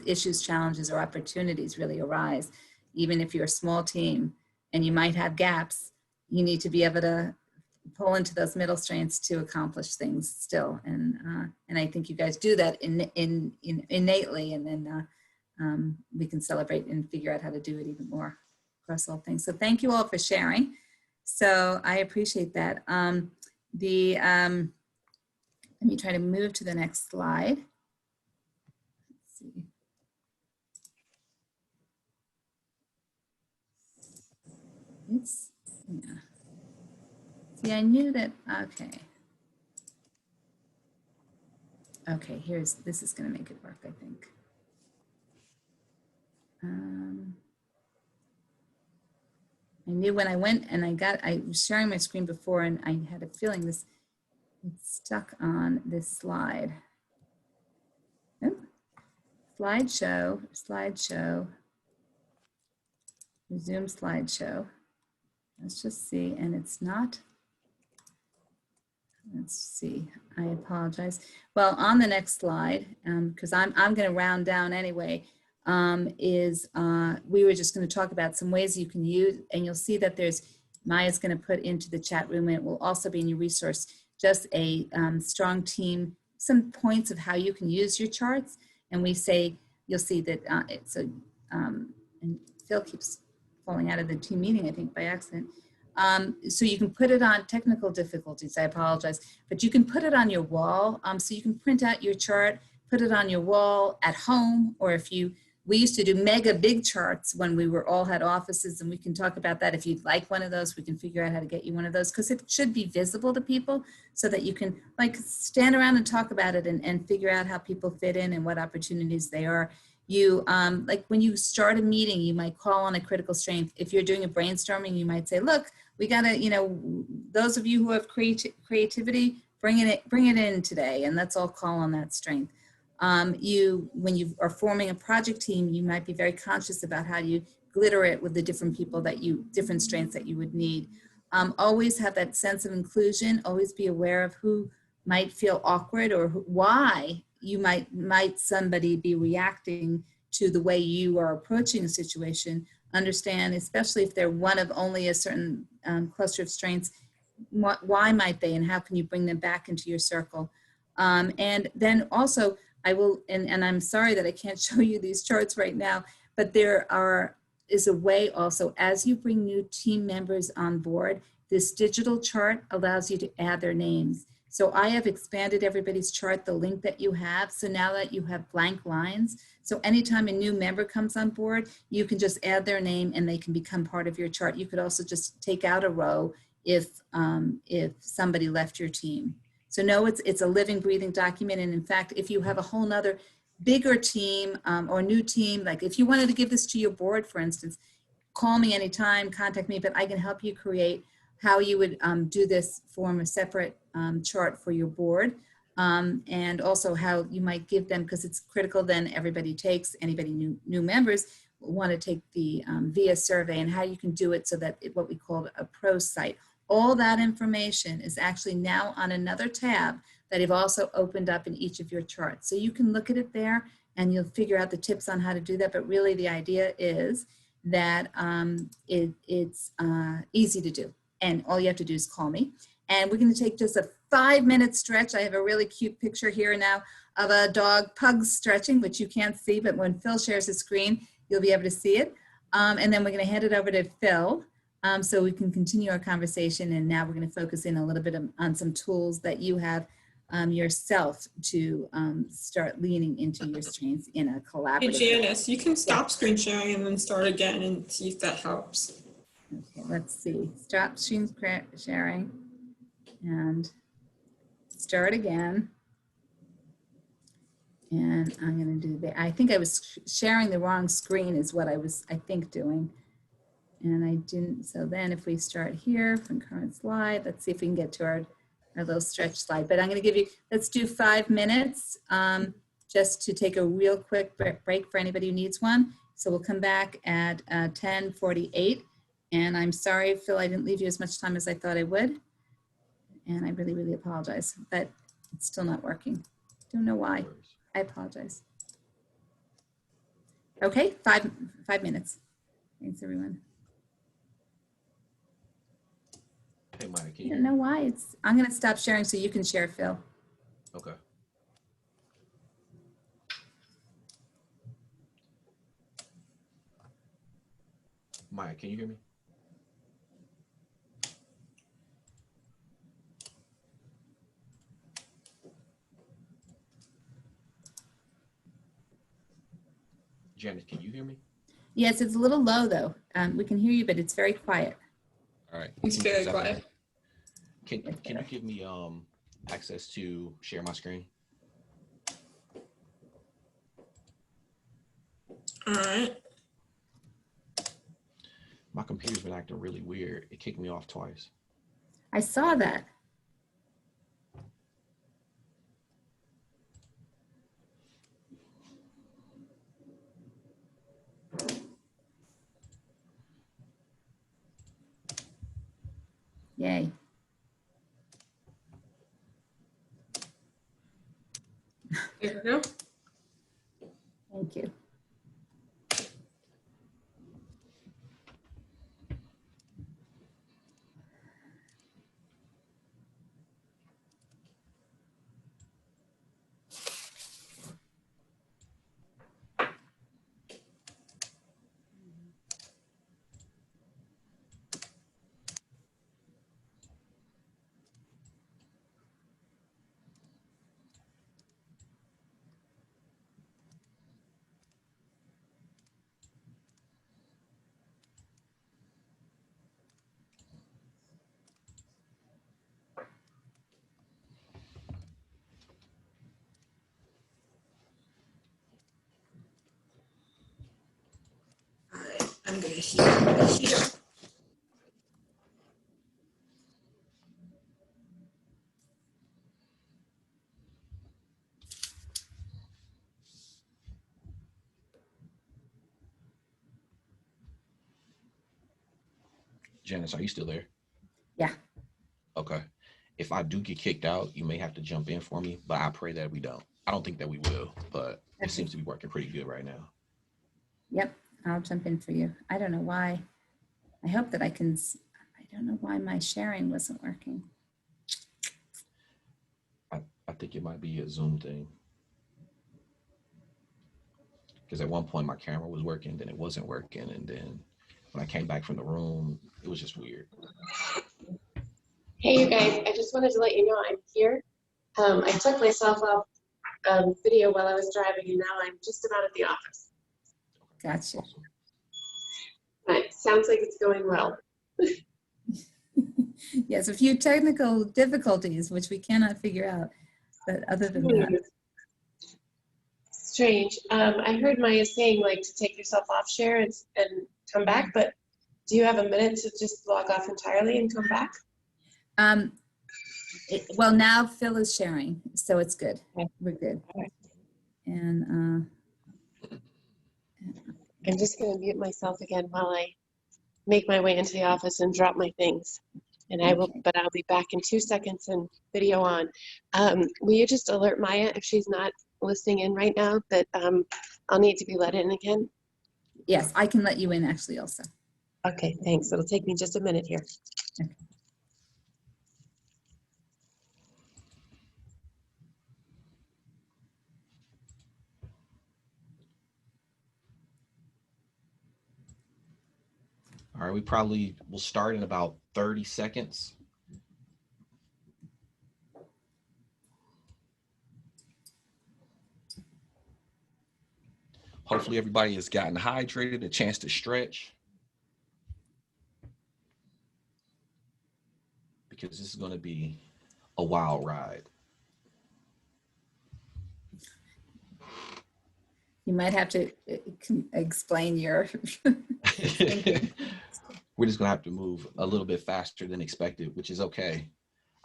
issues, challenges, or opportunities really arise. Even if you're a small team and you might have gaps, you need to be able to pull into those middle strengths to accomplish things still. And I think you guys do that innately, and then we can celebrate and figure out how to do it even more across all things. So thank you all for sharing. So I appreciate that. Let me try to move to the next slide. Let's see. Yeah. See, I knew that, okay. Okay, this is gonna make it work, I think. I knew when I went and I was sharing my screen before, and I had a feeling it's stuck on this slide. Nope. Slideshow, resume slideshow. Let's just see, and it's not. Let's see, I apologize. Well, on the next slide, because I'm going to round down anyway, we were just going to talk about some ways you can use, and you'll see that Maya's going to put into the chat room, and it will also be in your resource, just a strong team, some points of how you can use your charts. And we say, you'll see that and Phil keeps falling out of the team meeting, I think by accident. So you can put it on technical difficulties, I apologize, but you can put it on your wall. So you can print out your chart, put it on your wall at home, or we used to do mega big charts when we all had offices, and we can talk about that. If you'd like one of those, we can figure out how to get you one of those, because it should be visible to people so that you can like stand around and talk about it and figure out how people fit in and what opportunities they are. You, like when you start a meeting, you might call on a critical strength. If you're doing a brainstorming, you might say, look, we gotta, those of you who have creativity, bring it in today, and let's all call on that strength. When you are forming a project team, you might be very conscious about how you glitter it with the different people different strengths that you would need. Always have that sense of inclusion. Always be aware of who might feel awkward, or why you might somebody be reacting to the way you are approaching a situation. Understand, especially if they're one of only a certain cluster of strengths, why might they, and how can you bring them back into your circle? And then also, I will, and I'm sorry that I can't show you these charts right now, but there is a way also, as you bring new team members on board, this digital chart allows you to add their names. So I have expanded everybody's chart, the link that you have. So now that you have blank lines, so anytime a new member comes on board, you can just add their name and they can become part of your chart. You could also just take out a row if somebody left your team. So no, it's a living, breathing document. And in fact, if you have a whole nother bigger team or new team, like if you wanted to give this to your board, for instance, call me anytime, contact me, but I can help you create how you would do this, form a separate chart for your board. And also how you might give them, because it's critical then anybody new members want to take the via survey, and how you can do it so that what we call a pro site. All that information is actually now on another tab that I've also opened up in each of your charts. So you can look at it there and you'll figure out the tips on how to do that. But really the idea is that it's easy to do. And all you have to do is call me. And we're going to take just a 5-minute stretch. I have a really cute picture here now of a dog pug stretching, which you can't see, but when Phil shares his screen, you'll be able to see it. And then we're going to hand it over to Phil so we can continue our conversation. And now we're going to focus in a little bit on some tools that you have yourself to start leaning into your strengths in a Hey, collaborative. Janice, you can stop screen sharing and then start again and see if that helps. Okay, let's see. Stop screen sharing and start again. And I'm going to do the, I think I was sharing the wrong screen is what I was, I think, doing. And I didn't. So then if we start here from current slide, let's see if we can get to our little stretch slide. But I'm going to give you, let's do 5 minutes just to take a real quick break for anybody who needs one. So we'll come back at 10:48. And I'm sorry, Phil, I didn't leave you as much time as I thought I would. And I really, really apologize, but it's still not working. Don't know why. I apologize. Okay, 5 minutes. Thanks, everyone. Hey, Mike, I can you don't know why it's, I'm going to stop sharing so you can share, Phil. Okay. Maya, can you hear me? Janice, can you hear me? Yes, it's a little low though. We can hear you, but it's very quiet. All right. It's very quiet. Can you give me access to share my screen? All right. My computer's been acting really weird. It kicked me off twice. I saw that. Yay. There we go. Thank you. All right. I'm gonna here. Janice, are you still there? Yeah. Okay. If I do get kicked out, you may have to jump in for me, but I pray that we don't. I don't think that we will, but it seems to be working pretty good right now. Yep, I'll jump in for you. I don't know why. I hope that I can, I don't know why my sharing wasn't working. I think it might be a Zoom thing. Because at one point my camera was working, then it wasn't working. And then when I came back from the room, it was just weird. Hey, you guys, I just wanted to let you know I'm here. I took myself off video while I was driving, and now I'm just about at the office. Gotcha. Awesome. But sounds like it's going well. Yes, a few technical difficulties, which we cannot figure out. But other than that, Strange. I heard Maya saying like to take yourself off share and come back, but do you have a minute to just log off entirely and come back? well, now Phil is sharing, so it's good. Okay. We're good. Okay. And I'm just going to mute myself again while I make my way into the office and drop my things. And I will, but I'll be back in 2 seconds and video on. Will you just alert Maya if she's not listening in right now that I'll need to be let in again? yes, I can let you in actually also. Okay, thanks. It'll take me just a minute here. Okay. right, we probably will start in about 30 seconds. Hopefully everybody has gotten hydrated, a chance to stretch. Because this is going to be a wild ride. You might have to explain your. We're just gonna have to move a little bit faster than expected, which is okay.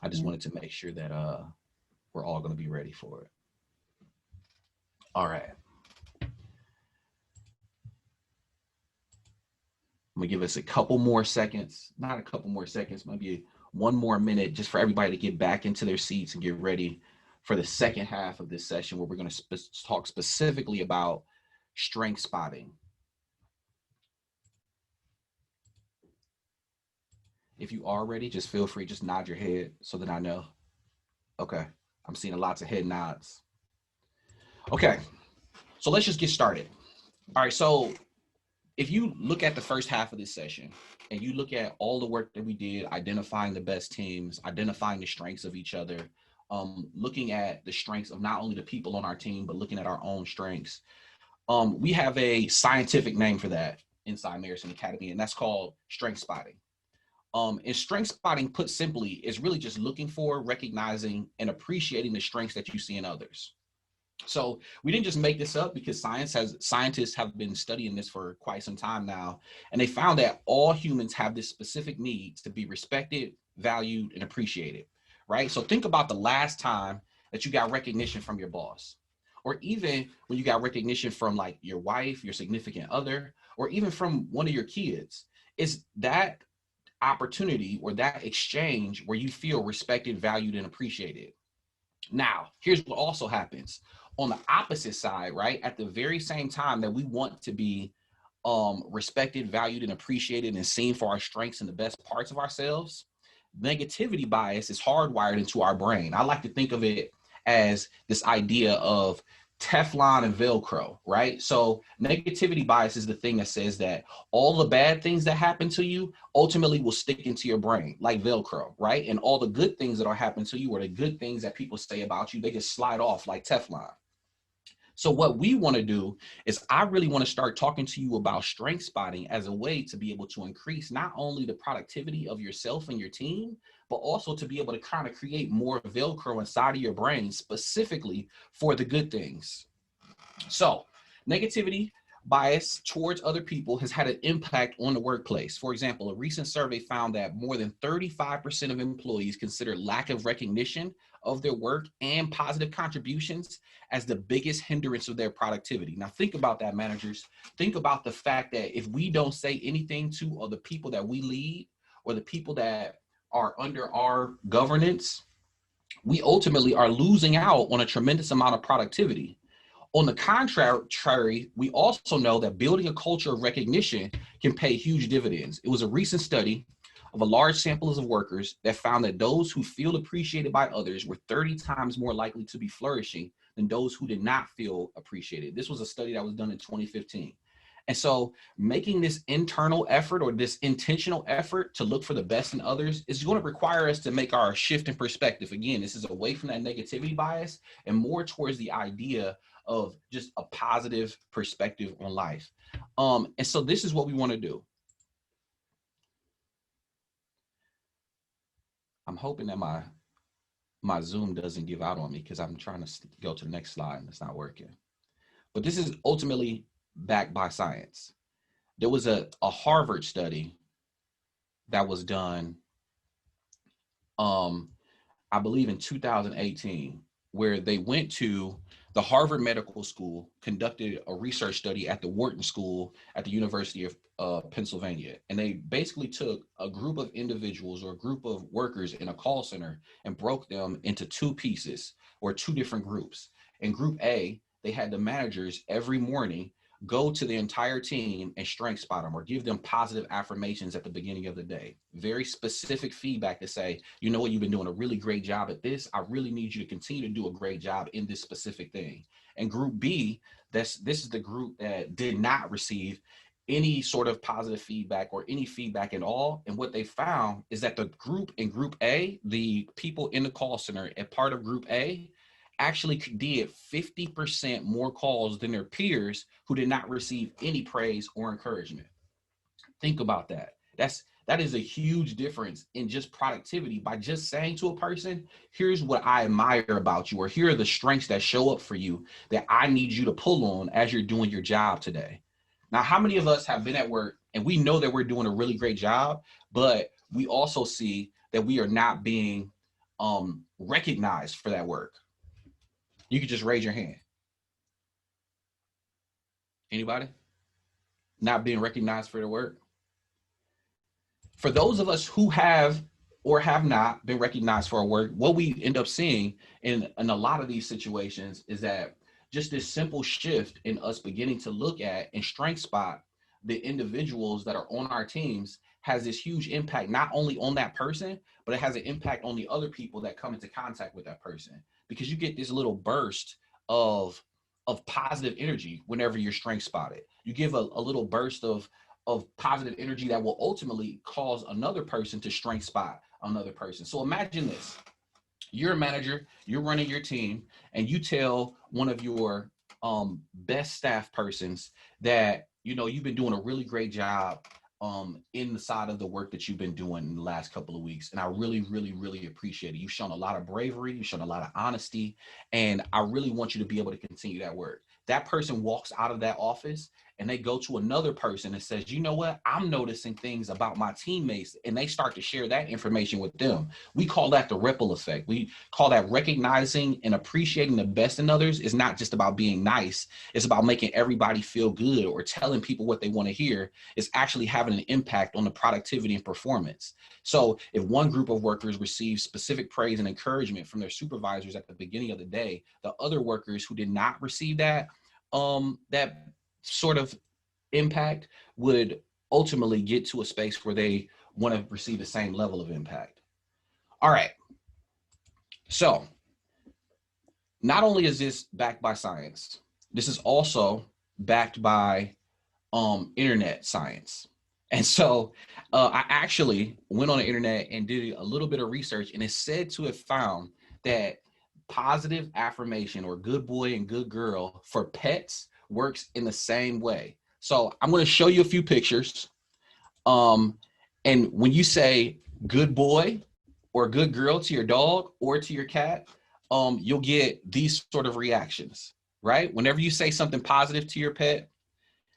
I just wanted to make sure that we're all gonna be ready for it. All right. I'm gonna give us a couple more seconds, not a couple more seconds, maybe 1 more minute just for everybody to get back into their seats and get ready for the second half of this session where we're gonna talk specifically about strength spotting. If you are ready, just feel free, just nod your head so that I know. Okay, I'm seeing lots of head nods. Okay, so let's just get started. All right, so if you look at the first half of this session and you look at all the work that we did, identifying the best teams, identifying the strengths of each other, looking at the strengths of not only the people on our team, but looking at our own strengths. We have a scientific name for that inside Meyerson Academy, and that's called strength spotting. And strength spotting, put simply, is really just looking for, recognizing, and appreciating the strengths that you see in others. So we didn't just make this up because scientists have been studying this for quite some time now, and they found that all humans have this specific need to be respected, valued, and appreciated, right? So think about the last time that you got recognition from your boss, or even when you got recognition from like your wife, your significant other, or even from one of your kids. Is that opportunity or that exchange where you feel respected, valued, and appreciated. Now, here's what also happens on the opposite side, right? At the very same time that we want to be respected, valued, and appreciated and seen for our strengths and the best parts of ourselves, negativity bias is hardwired into our brain. I like to think of it as this idea of Teflon and Velcro, right? So negativity bias is the thing that says that all the bad things that happen to you ultimately will stick into your brain like Velcro, right? And all the good things that are happening to you, or the good things that people say about you, they just slide off like Teflon. So what we want to do is I really want to start talking to you about strength spotting as a way to be able to increase not only the productivity of yourself and your team, but also to be able to kind of create more Velcro inside of your brain specifically for the good things. So negativity bias towards other people has had an impact on the workplace. For example, a recent survey found that more than 35% of employees consider lack of recognition of their work and positive contributions as the biggest hindrance of their productivity. Now think about that, managers. Think about the fact that if we don't say anything to the people that we lead or the people that are under our governance, we ultimately are losing out on a tremendous amount of productivity. On the contrary, we also know that building a culture of recognition can pay huge dividends. It was a recent study of a large sample of workers that found that those who feel appreciated by others were 30 times more likely to be flourishing than those who did not feel appreciated. This was a study that was done in 2015. And so making this internal effort or this intentional effort to look for the best in others is going to require us to make our shift in perspective. Again, this is away from that negativity bias and more towards the idea of just a positive perspective on life. And so this is what we want to do. I'm hoping that my Zoom doesn't give out on me because I'm trying to go to the next slide and it's not working. But this is ultimately backed by science. There was a Harvard study that was done, I believe in 2018, where they went to the Harvard Medical School, conducted a research study at the Wharton School at the University of Pennsylvania. And they basically took a group of individuals or a group of workers in a call center and broke them into two pieces or two different groups. In group A, they had the managers every morning go to the entire team and strength spot them or give them positive affirmations at the beginning of the day. Very specific feedback to say, you know what, you've been doing a really great job at this. I really need you to continue to do a great job in this specific thing. And group B, this is the group that did not receive any sort of positive feedback or any feedback at all. And what they found is that the group in group A, the people in the call center and part of group A, actually did 50% more calls than their peers who did not receive any praise or encouragement. Think about that. That is a huge difference in just productivity by just saying to a person, here's what I admire about you, or here are the strengths that show up for you that I need you to pull on as you're doing your job today. Now, how many of us have been at work and we know that we're doing a really great job, but we also see that we are not being recognized for that work? You could just raise your hand. Anybody? Not being recognized for their work? For those of us who have or have not been recognized for our work, what we end up seeing in a lot of these situations is that just this simple shift in us beginning to look at and strength spot the individuals that are on our teams has this huge impact, not only on that person, but it has an impact on the other people that come into contact with that person, because you get this little burst of positive energy whenever you're strength spotted. You give a little burst of positive energy that will ultimately cause another person to strength spot another person. So imagine this. You're a manager, you're running your team, and you tell one of your best staff persons that, you know, you've been doing a really great job in the side of the work that you've been doing in the last couple of weeks. And I really, really, really appreciate it. You've shown a lot of bravery, you've shown a lot of honesty, and I really want you to be able to continue that work. That person walks out of that office and they go to another person and says, you know what, I'm noticing things about my teammates, and they start to share that information with them. We call that the ripple effect. We call that recognizing and appreciating the best in others is not just about being nice. It's about making everybody feel good or telling people what they want to hear. It's actually having an impact on the productivity and performance. So if one group of workers receives specific praise and encouragement from their supervisors at the beginning of the day, the other workers who did not receive that sort of impact would ultimately get to a space where they want to receive the same level of impact. All right. So not only is this backed by science, this is also backed by internet science. And so I actually went on the internet and did a little bit of research, and it's said to have found that positive affirmation, or good boy and good girl, for pets works in the same way. So I'm going to show you a few pictures. And when you say good boy or good girl to your dog or to your cat, you'll get these sort of reactions, right? Whenever you say something positive to your pet,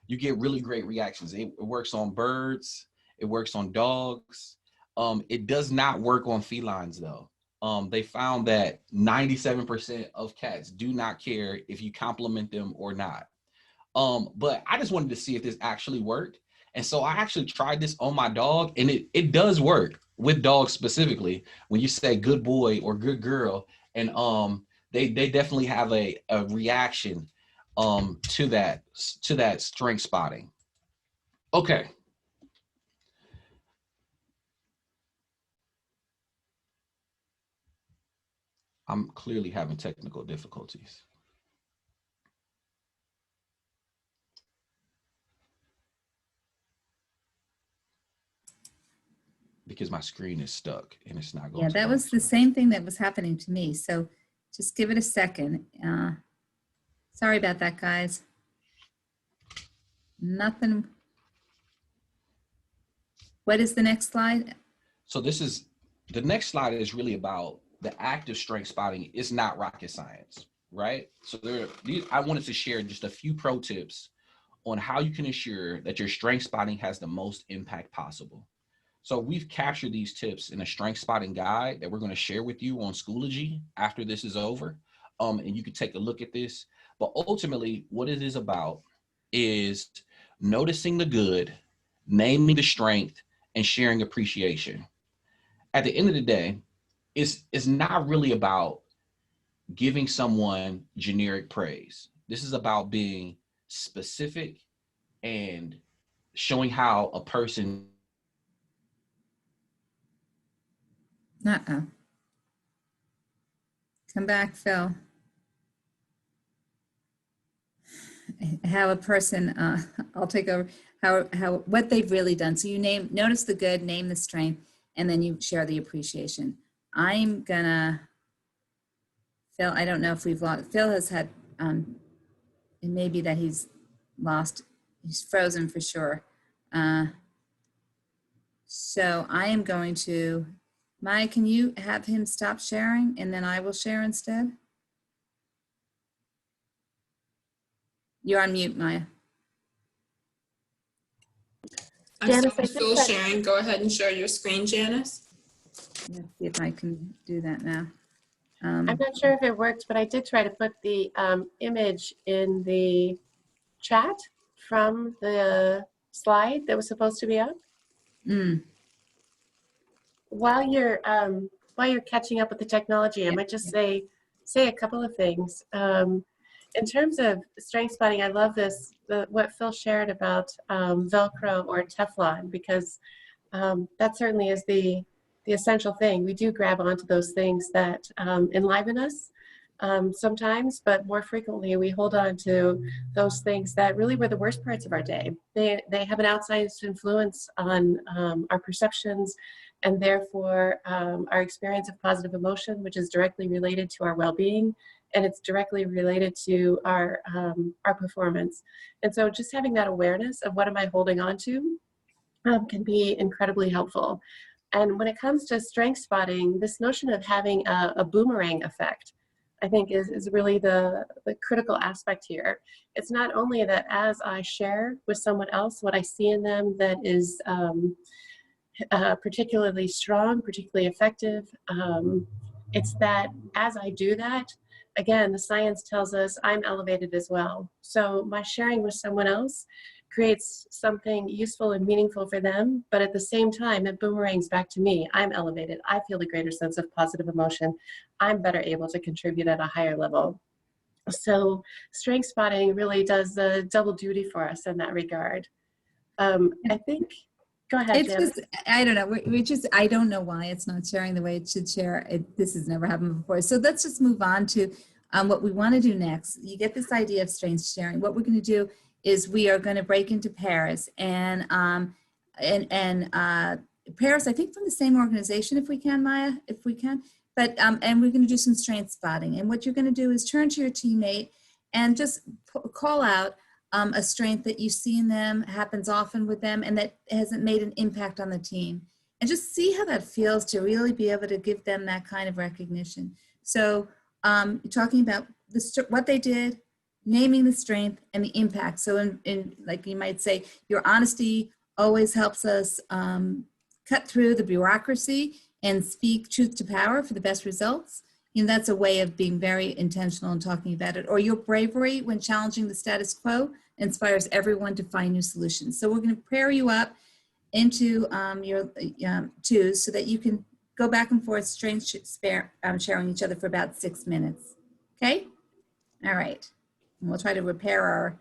you get really great reactions. It works on birds. It works on dogs. It does not work on felines though. They found that 97% of cats do not care if you compliment them or not. But I just wanted to see if this actually worked. And so I actually tried this on my dog, and it does work with dogs specifically when you say good boy or good girl. And they definitely have a reaction to that strength spotting. Okay. I'm clearly having technical difficulties. Because my screen is stuck and it's not going. Yeah, that was the same thing that was happening to me. So just give it a second. Sorry about that, guys. Nothing. What is the next slide? So the next slide is really about the act of strength spotting. Is not rocket science, right? So I wanted to share just a few pro tips on how you can ensure that your strength spotting has the most impact possible. So we've captured these tips in a strength spotting guide that we're going to share with you on Schoology after this is over. And you can take a look at this. But ultimately, what it is about is noticing the good, naming the strength, and sharing appreciation. At the end of the day, it's not really about giving someone generic praise. This is about being specific and showing how a person. Come back, Phil. How a person I'll take over what they've really done. So you notice the good, name the strength, and then you share the appreciation. I'm gonna, Phil, I don't know if we've lost, Phil has had, it may be that he's frozen for sure. So I am going to, Maya, can you have him stop sharing and then I will share instead? You're on mute, Maya. I'm Janice, still I think still that- sharing. Go ahead and share your screen, Janice. Let's see if I can do that now. I'm not sure if it worked, but I did try to put the image in the chat from the slide that was supposed to be up. While you're catching up with the technology, I might just say a couple of things. In terms of strength spotting, I love what Phil shared about Velcro or Teflon, because that certainly is the essential thing. We do grab onto those things that enliven us sometimes, but more frequently we hold on to those things that really were the worst parts of our day. They have an outsized influence on our perceptions and therefore our experience of positive emotion, which is directly related to our well-being, and it's directly related to our performance. And so just having that awareness of what am I holding on to can be incredibly helpful. And when it comes to strength spotting, this notion of having a boomerang effect, I think is really the critical aspect here. It's not only that as I share with someone else what I see in them that is particularly strong, particularly effective, it's that as I do that, again, the science tells us I'm elevated as well. So my sharing with someone else creates something useful and meaningful for them, but at the same time, it boomerangs back to me. I'm elevated. I feel a greater sense of positive emotion. I'm better able to contribute at a higher level. So strength spotting really does the double duty for us in that regard. I think, go ahead, It's Janice. just, I don't know. I don't know why it's not sharing the way it should share. This has never happened before. So let's just move on to what we want to do next. You get this idea of strength sharing. What we're going to do is we are going to break into pairs and pairs, I think from the same organization, if we can, Maya, if we can. But and we're going to do some strength spotting. And what you're going to do is turn to your teammate and just call out a strength that you see in them, happens often with them, and that hasn't made an impact on the team. And just see how that feels to really be able to give them that kind of recognition. So talking about what they did, naming the strength and the impact. So in like you might say, your honesty always helps us cut through the bureaucracy and speak truth to power for the best results. You know, that's a way of being very intentional and talking about it. Or your bravery when challenging the status quo inspires everyone to find new solutions. So we're going to pair you up into your twos so that you can go back and forth, strength sharing each other for about 6 minutes. Okay? All right. And we'll try to repair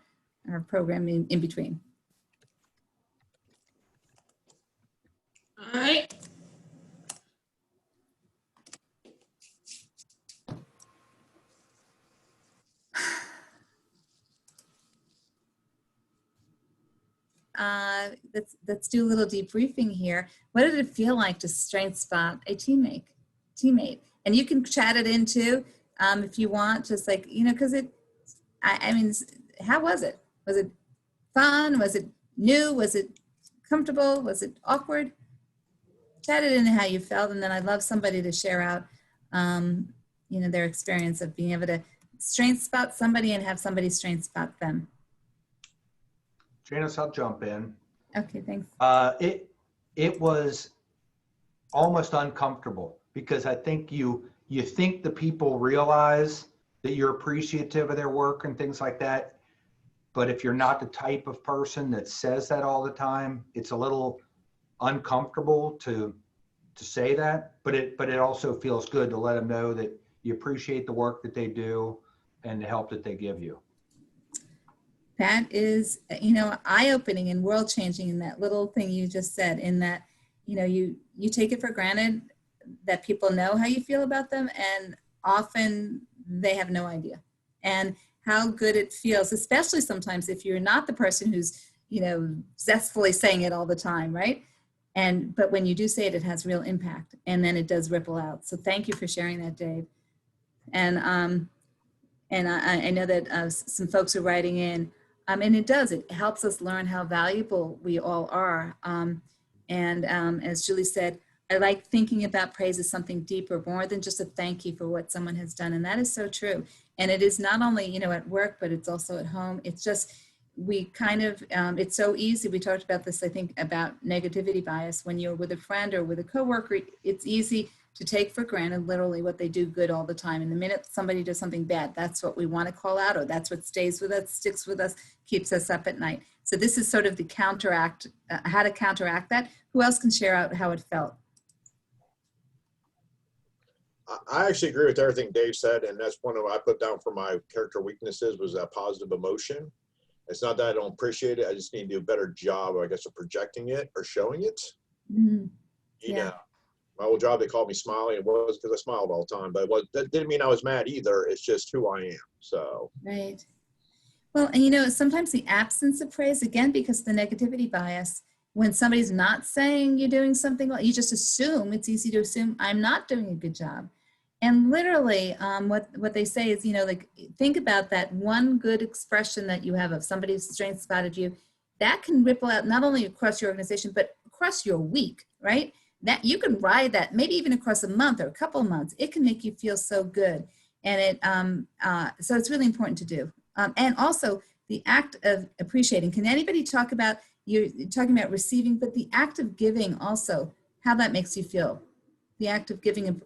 our program in between. All right. Let's do a little debriefing here. What did it feel like to strength spot a teammate? And you can chat it in too if you want, just like, you know, because I mean, how was it? Was it fun? Was it new? Was it comfortable? Was it awkward? Chat it in how you felt, and then I'd love somebody to share out, you know, their experience of being able to strength spot somebody and have somebody strength spot them. Janice, I'll jump in. Okay, thanks. It was almost uncomfortable because I think you think the people realize that you're appreciative of their work and things like that. But if you're not the type of person that says that all the time, it's a little uncomfortable to say that. But it also feels good to let them know that you appreciate the work that they do and the help that they give you. That is, you know, eye-opening and world-changing in that little thing you just said, in that, you know, you take it for granted that people know how you feel about them, and often they have no idea. And how good it feels, especially sometimes if you're not the person who's zestfully saying it all the time, right? But when you do say it, it has real impact, and then it does ripple out. So thank you for sharing that, Dave. And I know that some folks are writing in, and it helps us learn how valuable we all are. As Julie said, I like thinking about praise as something deeper, more than just a thank you for what someone has done. And that is so true. And it is not only, at work, but it's also at home. It's just, we kind of, it's so easy. We talked about this, I think, about negativity bias. When you're with a friend or with a coworker, it's easy to take for granted literally what they do good all the time. And the minute somebody does something bad, that's what we want to call out, or that's what stays with us, sticks with us, keeps us up at night. So this is sort of the counteract, how to counteract that. Who else can share out how it felt? I actually agree with everything Dave said, and that's one of what I put down for my character weaknesses was that positive emotion. It's not that I don't appreciate it. I just need to do a better job, I guess, of projecting it or showing it. Mm-hmm. Yeah. My old job, they called me Smiley. It was because I smiled all the time, but that didn't mean I was mad either. It's just who I am. So. Right. Well, and sometimes the absence of praise, again, because of the negativity bias, when somebody's not saying you're doing something well, you just assume, it's easy to assume I'm not doing a good job. And literally what they say is, like, think about that one good expression that you have of somebody's strength spotted you, that can ripple out not only across your organization, but across your week, right? That you can ride that maybe even across a month or a couple of months. It can make you feel so good. And so it's really important to do. And also the act of appreciating. Can anybody talk about, you're talking about receiving, but the act of giving also, how that makes you feel? The act of giving,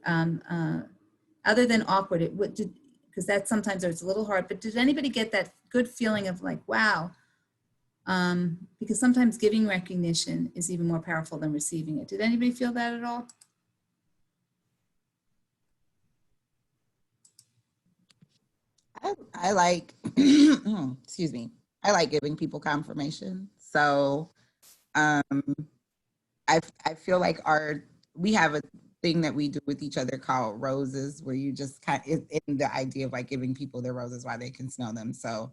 other than awkward, because that sometimes it's a little hard, but did anybody get that good feeling of like, wow? Because sometimes giving recognition is even more powerful than receiving it. Did anybody feel that at all? I like, excuse me, I like giving people confirmation. So I feel like we have a thing that we do with each other called roses, where you just in the idea of like giving people their roses while they can smell them. So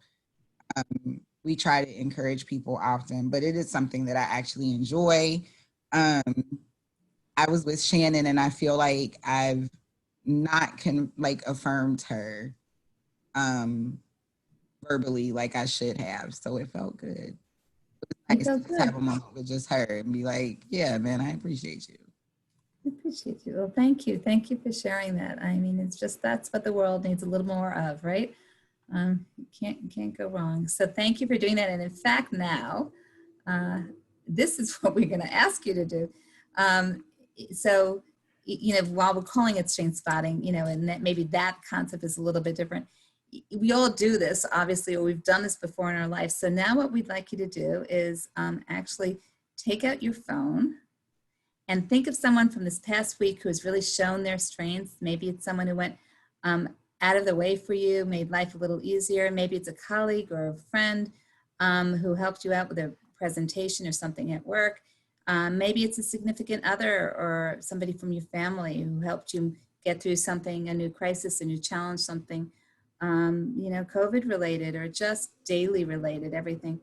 we try to encourage people often, but it is something that I actually enjoy. I was with Shannon, and I feel like I've not affirmed her verbally like I should have. So it felt good. It was nice to have a moment with just her and be like, yeah, man, I appreciate you. I appreciate you. Well, thank you. Thank you for sharing that. I mean, it's just, that's what the world needs a little more of, right? You can't go wrong. So thank you for doing that. And in fact, now, this is what we're going to ask you to do. So, while we're calling it strength spotting, and that maybe that concept is a little bit different. We all do this, obviously, or we've done this before in our life. So now what we'd like you to do is actually take out your phone and think of someone from this past week who has really shown their strengths. Maybe it's someone who went out of the way for you, made life a little easier. Maybe it's a colleague or a friend who helped you out with a presentation or something at work. Maybe it's a significant other or somebody from your family who helped you get through something, a new crisis, a new challenge, something, COVID related or just daily related, everything.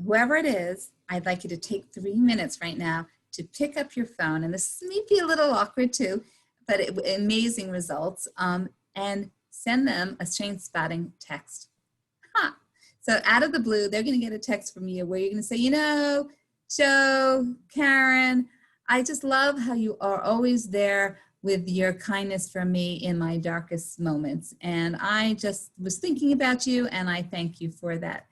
Whoever it is, I'd like you to take 3 minutes right now to pick up your phone. And this may be a little awkward too, but amazing results. And send them a strength spotting text. So out of the blue, they're going to get a text from you where you're going to say, Joe, Karen, I just love how you are always there with your kindness for me in my darkest moments. And I just was thinking about you, and I thank you for that.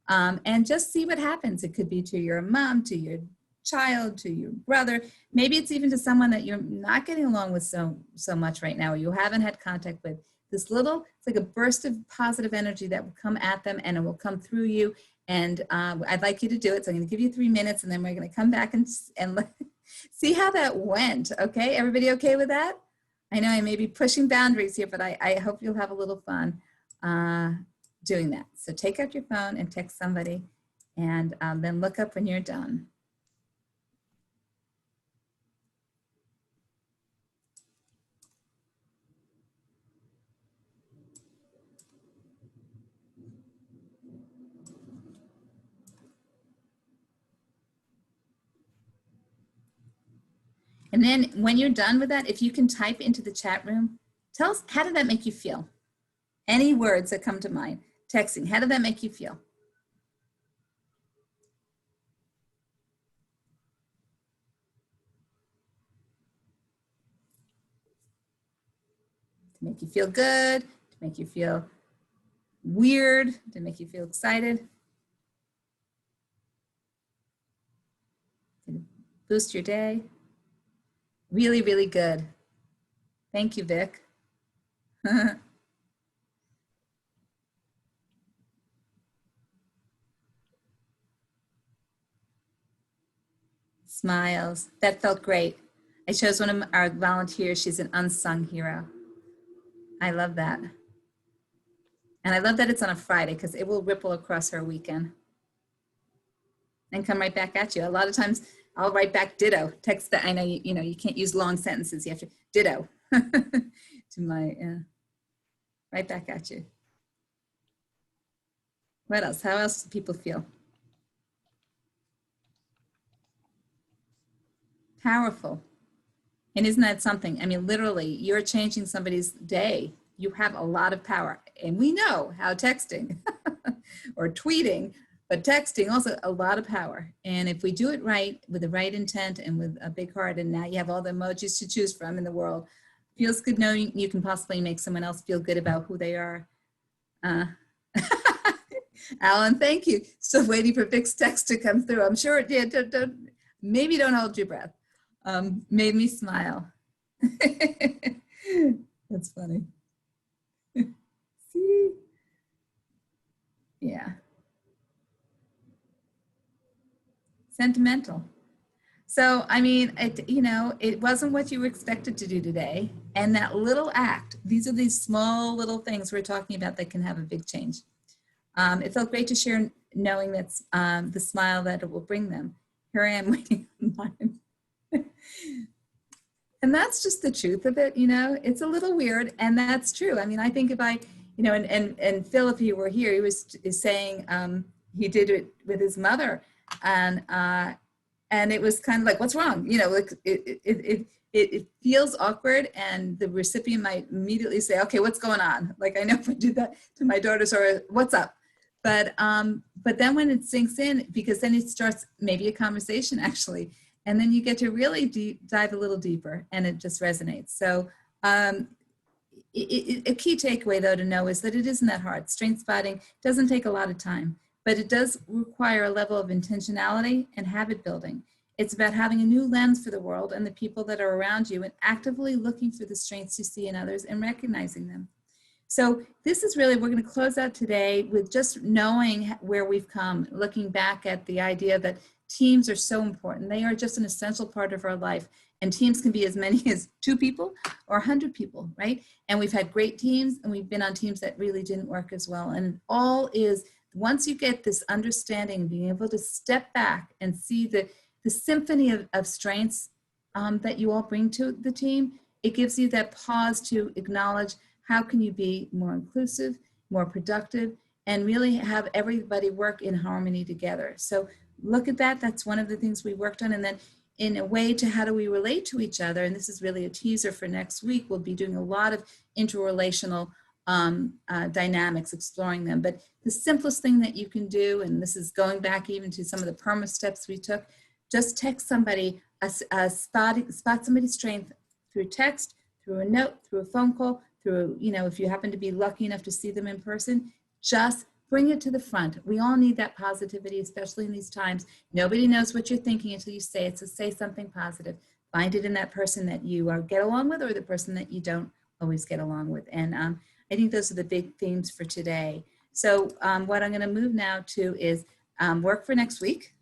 And just see what happens. It could be to your mom, to your child, to your brother. Maybe it's even to someone that you're not getting along with so much right now, or you haven't had contact with. It's like a burst of positive energy that will come at them, and it will come through you. And I'd like you to do it. So I'm going to give you 3 minutes, and then we're going to come back and see how that went. Okay, everybody okay with that? I know I may be pushing boundaries here, but I hope you'll have a little fun doing that. So take out your phone and text somebody, and then look up when you're done. And then when you're done with that, if you can type into the chat room, tell us, how did that make you feel? Any words that come to mind, texting, how did that make you feel? To make you feel good, to make you feel weird, to make you feel excited. To boost your day. Really, really good. Thank you, Vic. Smiles. That felt great. I chose one of our volunteers. She's an unsung hero. I love that. And I love that it's on a Friday because it will ripple across her weekend and come right back at you. A lot of times I'll write back ditto, text that. I know, you know, you can't use long sentences. You have to ditto to my, right back at you. What else? How else do people feel? Powerful. And isn't that something? I mean, literally, you're changing somebody's day. You have a lot of power. And we know how texting or tweeting, but texting also a lot of power. And if we do it right, with the right intent and with a big heart, and now you have all the emojis to choose from in the world, feels good knowing you can possibly make someone else feel good about who they are. Alan, thank you. Still waiting for Vic's text to come through. I'm sure it did. Maybe don't hold your breath. Made me smile. That's funny. See? Yeah. Sentimental. So, I mean, you know, it wasn't what you were expected to do today. And that little act, these are these small little things we're talking about that can have a big change. It felt great to share knowing that's the smile that it will bring them. Here I am waiting on mine. And that's just the truth of it, you know, it's a little weird, and that's true. I mean, I think if I, you know, and Phil, if he were here, he was saying he did it with his mother, and it was kind of like, what's wrong? You know, like it feels awkward, and the recipient might immediately say, okay, what's going on? Like, I know if I do that to my daughters, or what's up? But then when it sinks in, because then it starts maybe a conversation actually, and then you get to really dive a little deeper, and it just resonates. So a key takeaway though to know is that it isn't that hard. Strength spotting doesn't take a lot of time, but it does require a level of intentionality and habit building. It's about having a new lens for the world and the people that are around you, and actively looking for the strengths you see in others and recognizing them. So this is really, we're going to close out today with just knowing where we've come, looking back at the idea that teams are so important. They are just an essential part of our life. And teams can be as many as 2 people or 100 people, right? And we've had great teams, and we've been on teams that really didn't work as well. And all is, once you get this understanding, being able to step back and see the symphony of strengths that you all bring to the team, it gives you that pause to acknowledge how can you be more inclusive, more productive, and really have everybody work in harmony together. So look at that. That's one of the things we worked on. And then in a way to how do we relate to each other, and this is really a teaser for next week, we'll be doing a lot of interrelational dynamics, exploring them. But the simplest thing that you can do, and this is going back even to some of the PERMA steps we took, just text somebody, spot somebody's strength through text, through a note, through a phone call, through, you know, if you happen to be lucky enough to see them in person, just bring it to the front. We all need that positivity, especially in these times. Nobody knows what you're thinking until you say it, so say something positive. Find it in that person that you get along with, or the person that you don't always get along with. And I think those are the big themes for today. So what I'm gonna move now to is work for next week.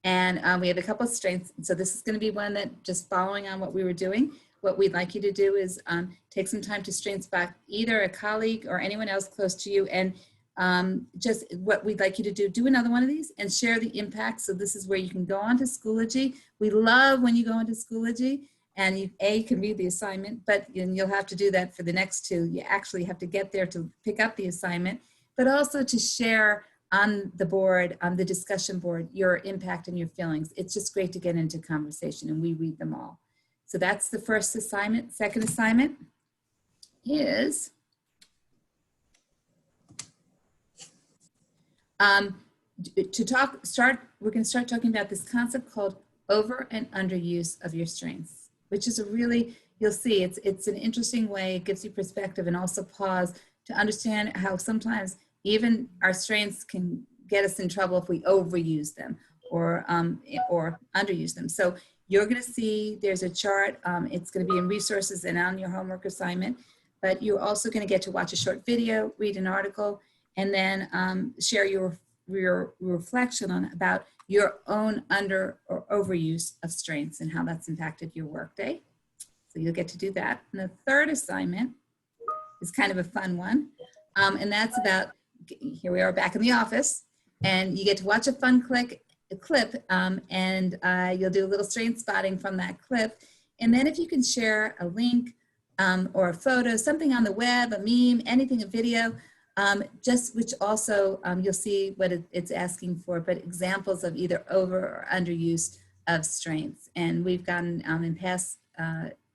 And we have a couple of strengths. So this is gonna be one that, just following on what we were doing, what we'd like you to do is take some time to strength spot either a colleague or anyone else close to you, and just what we'd like you to do another one of these and share the impact. So this is where you can go on to Schoology. We love when you go into Schoology and you can read the assignment, but you'll have to do that for the next 2. You actually have to get there to pick up the assignment, but also to share on the board, on the discussion board, your impact and your feelings. It's just great to get into conversation, and we read them all. So that's the first assignment. Second assignment is we're going to start talking about this concept called over and underuse of your strengths, which is a really, you'll see, it's an interesting way. It gives you perspective and also pause to understand how sometimes even our strengths can get us in trouble if we overuse them or underuse them. So you're going to see there's a chart. It's going to be in resources and on your homework assignment, but you're also going to get to watch a short video, read an article, and then share your reflection on about your own under or overuse of strengths and how that's impacted your workday. So you'll get to do that. And the third assignment is kind of a fun one. And that's about, here we are back in the office, and you get to watch a fun clip, and you'll do a little strength spotting from that clip. And then if you can share a link or a photo, something on the web, a meme, anything, a video, which also you'll see what it's asking for, but examples of either over or underuse of strengths. And we've gotten in past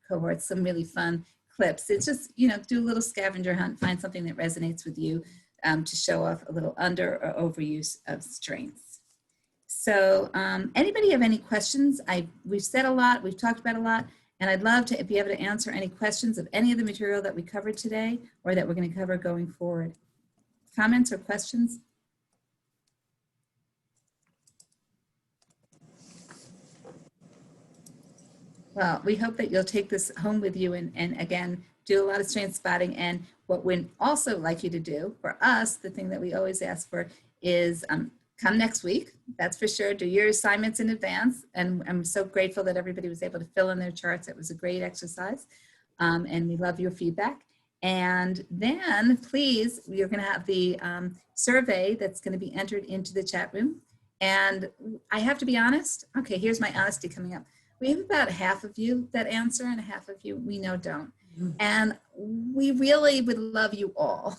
cohorts some really fun clips. It's just, do a little scavenger hunt, find something that resonates with you to show off a little under or overuse of strengths. So anybody have any questions? We've said a lot, we've talked about a lot, and I'd love to be able to answer any questions of any of the material that we covered today or that we're going to cover going forward. Comments or questions? Well, we hope that you'll take this home with you and again, do a lot of strength spotting. And what we'd also like you to do for us, the thing that we always ask for is come next week. That's for sure. Do your assignments in advance. And I'm so grateful that everybody was able to fill in their charts. It was a great exercise. And we love your feedback. And then please, you're going to have the survey that's going to be entered into the chat room. And I have to be honest. Okay, here's my honesty coming up. We have about half of you that answer and half of you we know don't. And we really would love you all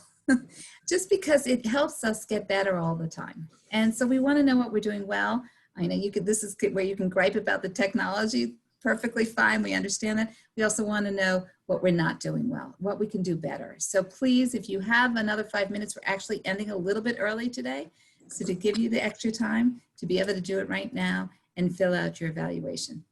just because it helps us get better all the time. And so we want to know what we're doing well. I know this is where you can gripe about the technology. Perfectly fine. We understand that. We also want to know what we're not doing well, what we can do better. So please, if you have another 5 minutes, we're actually ending a little bit early today. So to give you the extra time to be able to do it right now and fill out your evaluation.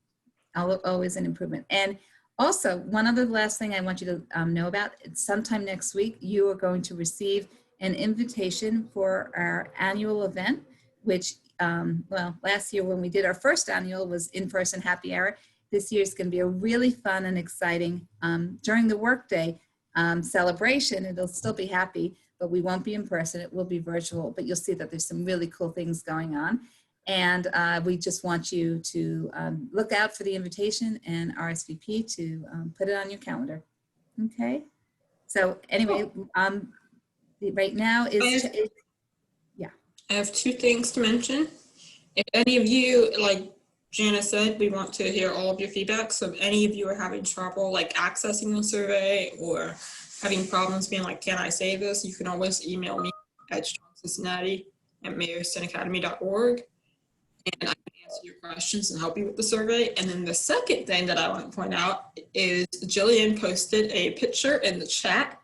Always an improvement. And also, one other last thing I want you to know about, sometime next week, you are going to receive an invitation for our annual event, which, well, last year when we did our first annual was in-person happy hour. This year is going to be a really fun and exciting, during the workday celebration. It'll still be happy, but we won't be in person. It will be virtual, but you'll see that there's some really cool things going on. And we just want you to look out for the invitation and RSVP to put it on your calendar. Okay. So anyway, right now is, yeah. I have 2 things to mention. If any of you, like Jana said, we want to hear all of your feedback. So if any of you are having trouble like accessing the survey or having problems being like, can I save this? You can always email me at strongcincinnati@mayorstonacademy.org. And I can answer your questions and help you with the survey. And then the second thing that I want to point out is Jillian posted a picture in the chat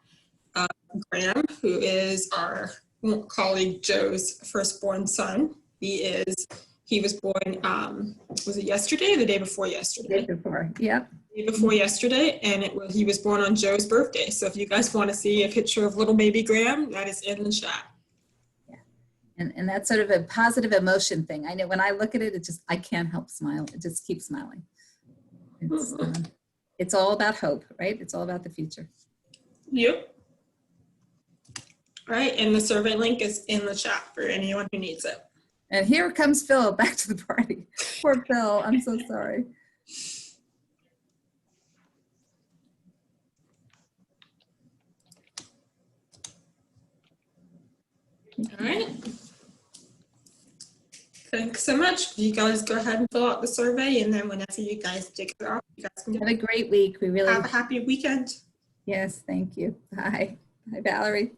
of Graham, who is our colleague Joe's firstborn son. He was born, was it yesterday or the day before yesterday? Day before, yep. Day before yesterday, and he was born on Joe's birthday. So if you guys want to see a picture of little baby Graham, that is in the chat. And that's sort of a positive emotion thing. I know when I look at it, I can't help smile. It just keeps smiling. It's all about hope, right? It's all about the future. Yep. All right, and the survey link is in the chat for anyone who needs it. And here comes Phil back to the party. Poor Phil, I'm so sorry. All right. Thanks so much. You guys go ahead and fill out the survey, and then whenever you guys dig it off, you guys can have a great week. We really have a happy weekend. Yes, thank you. Bye. Bye, Valerie.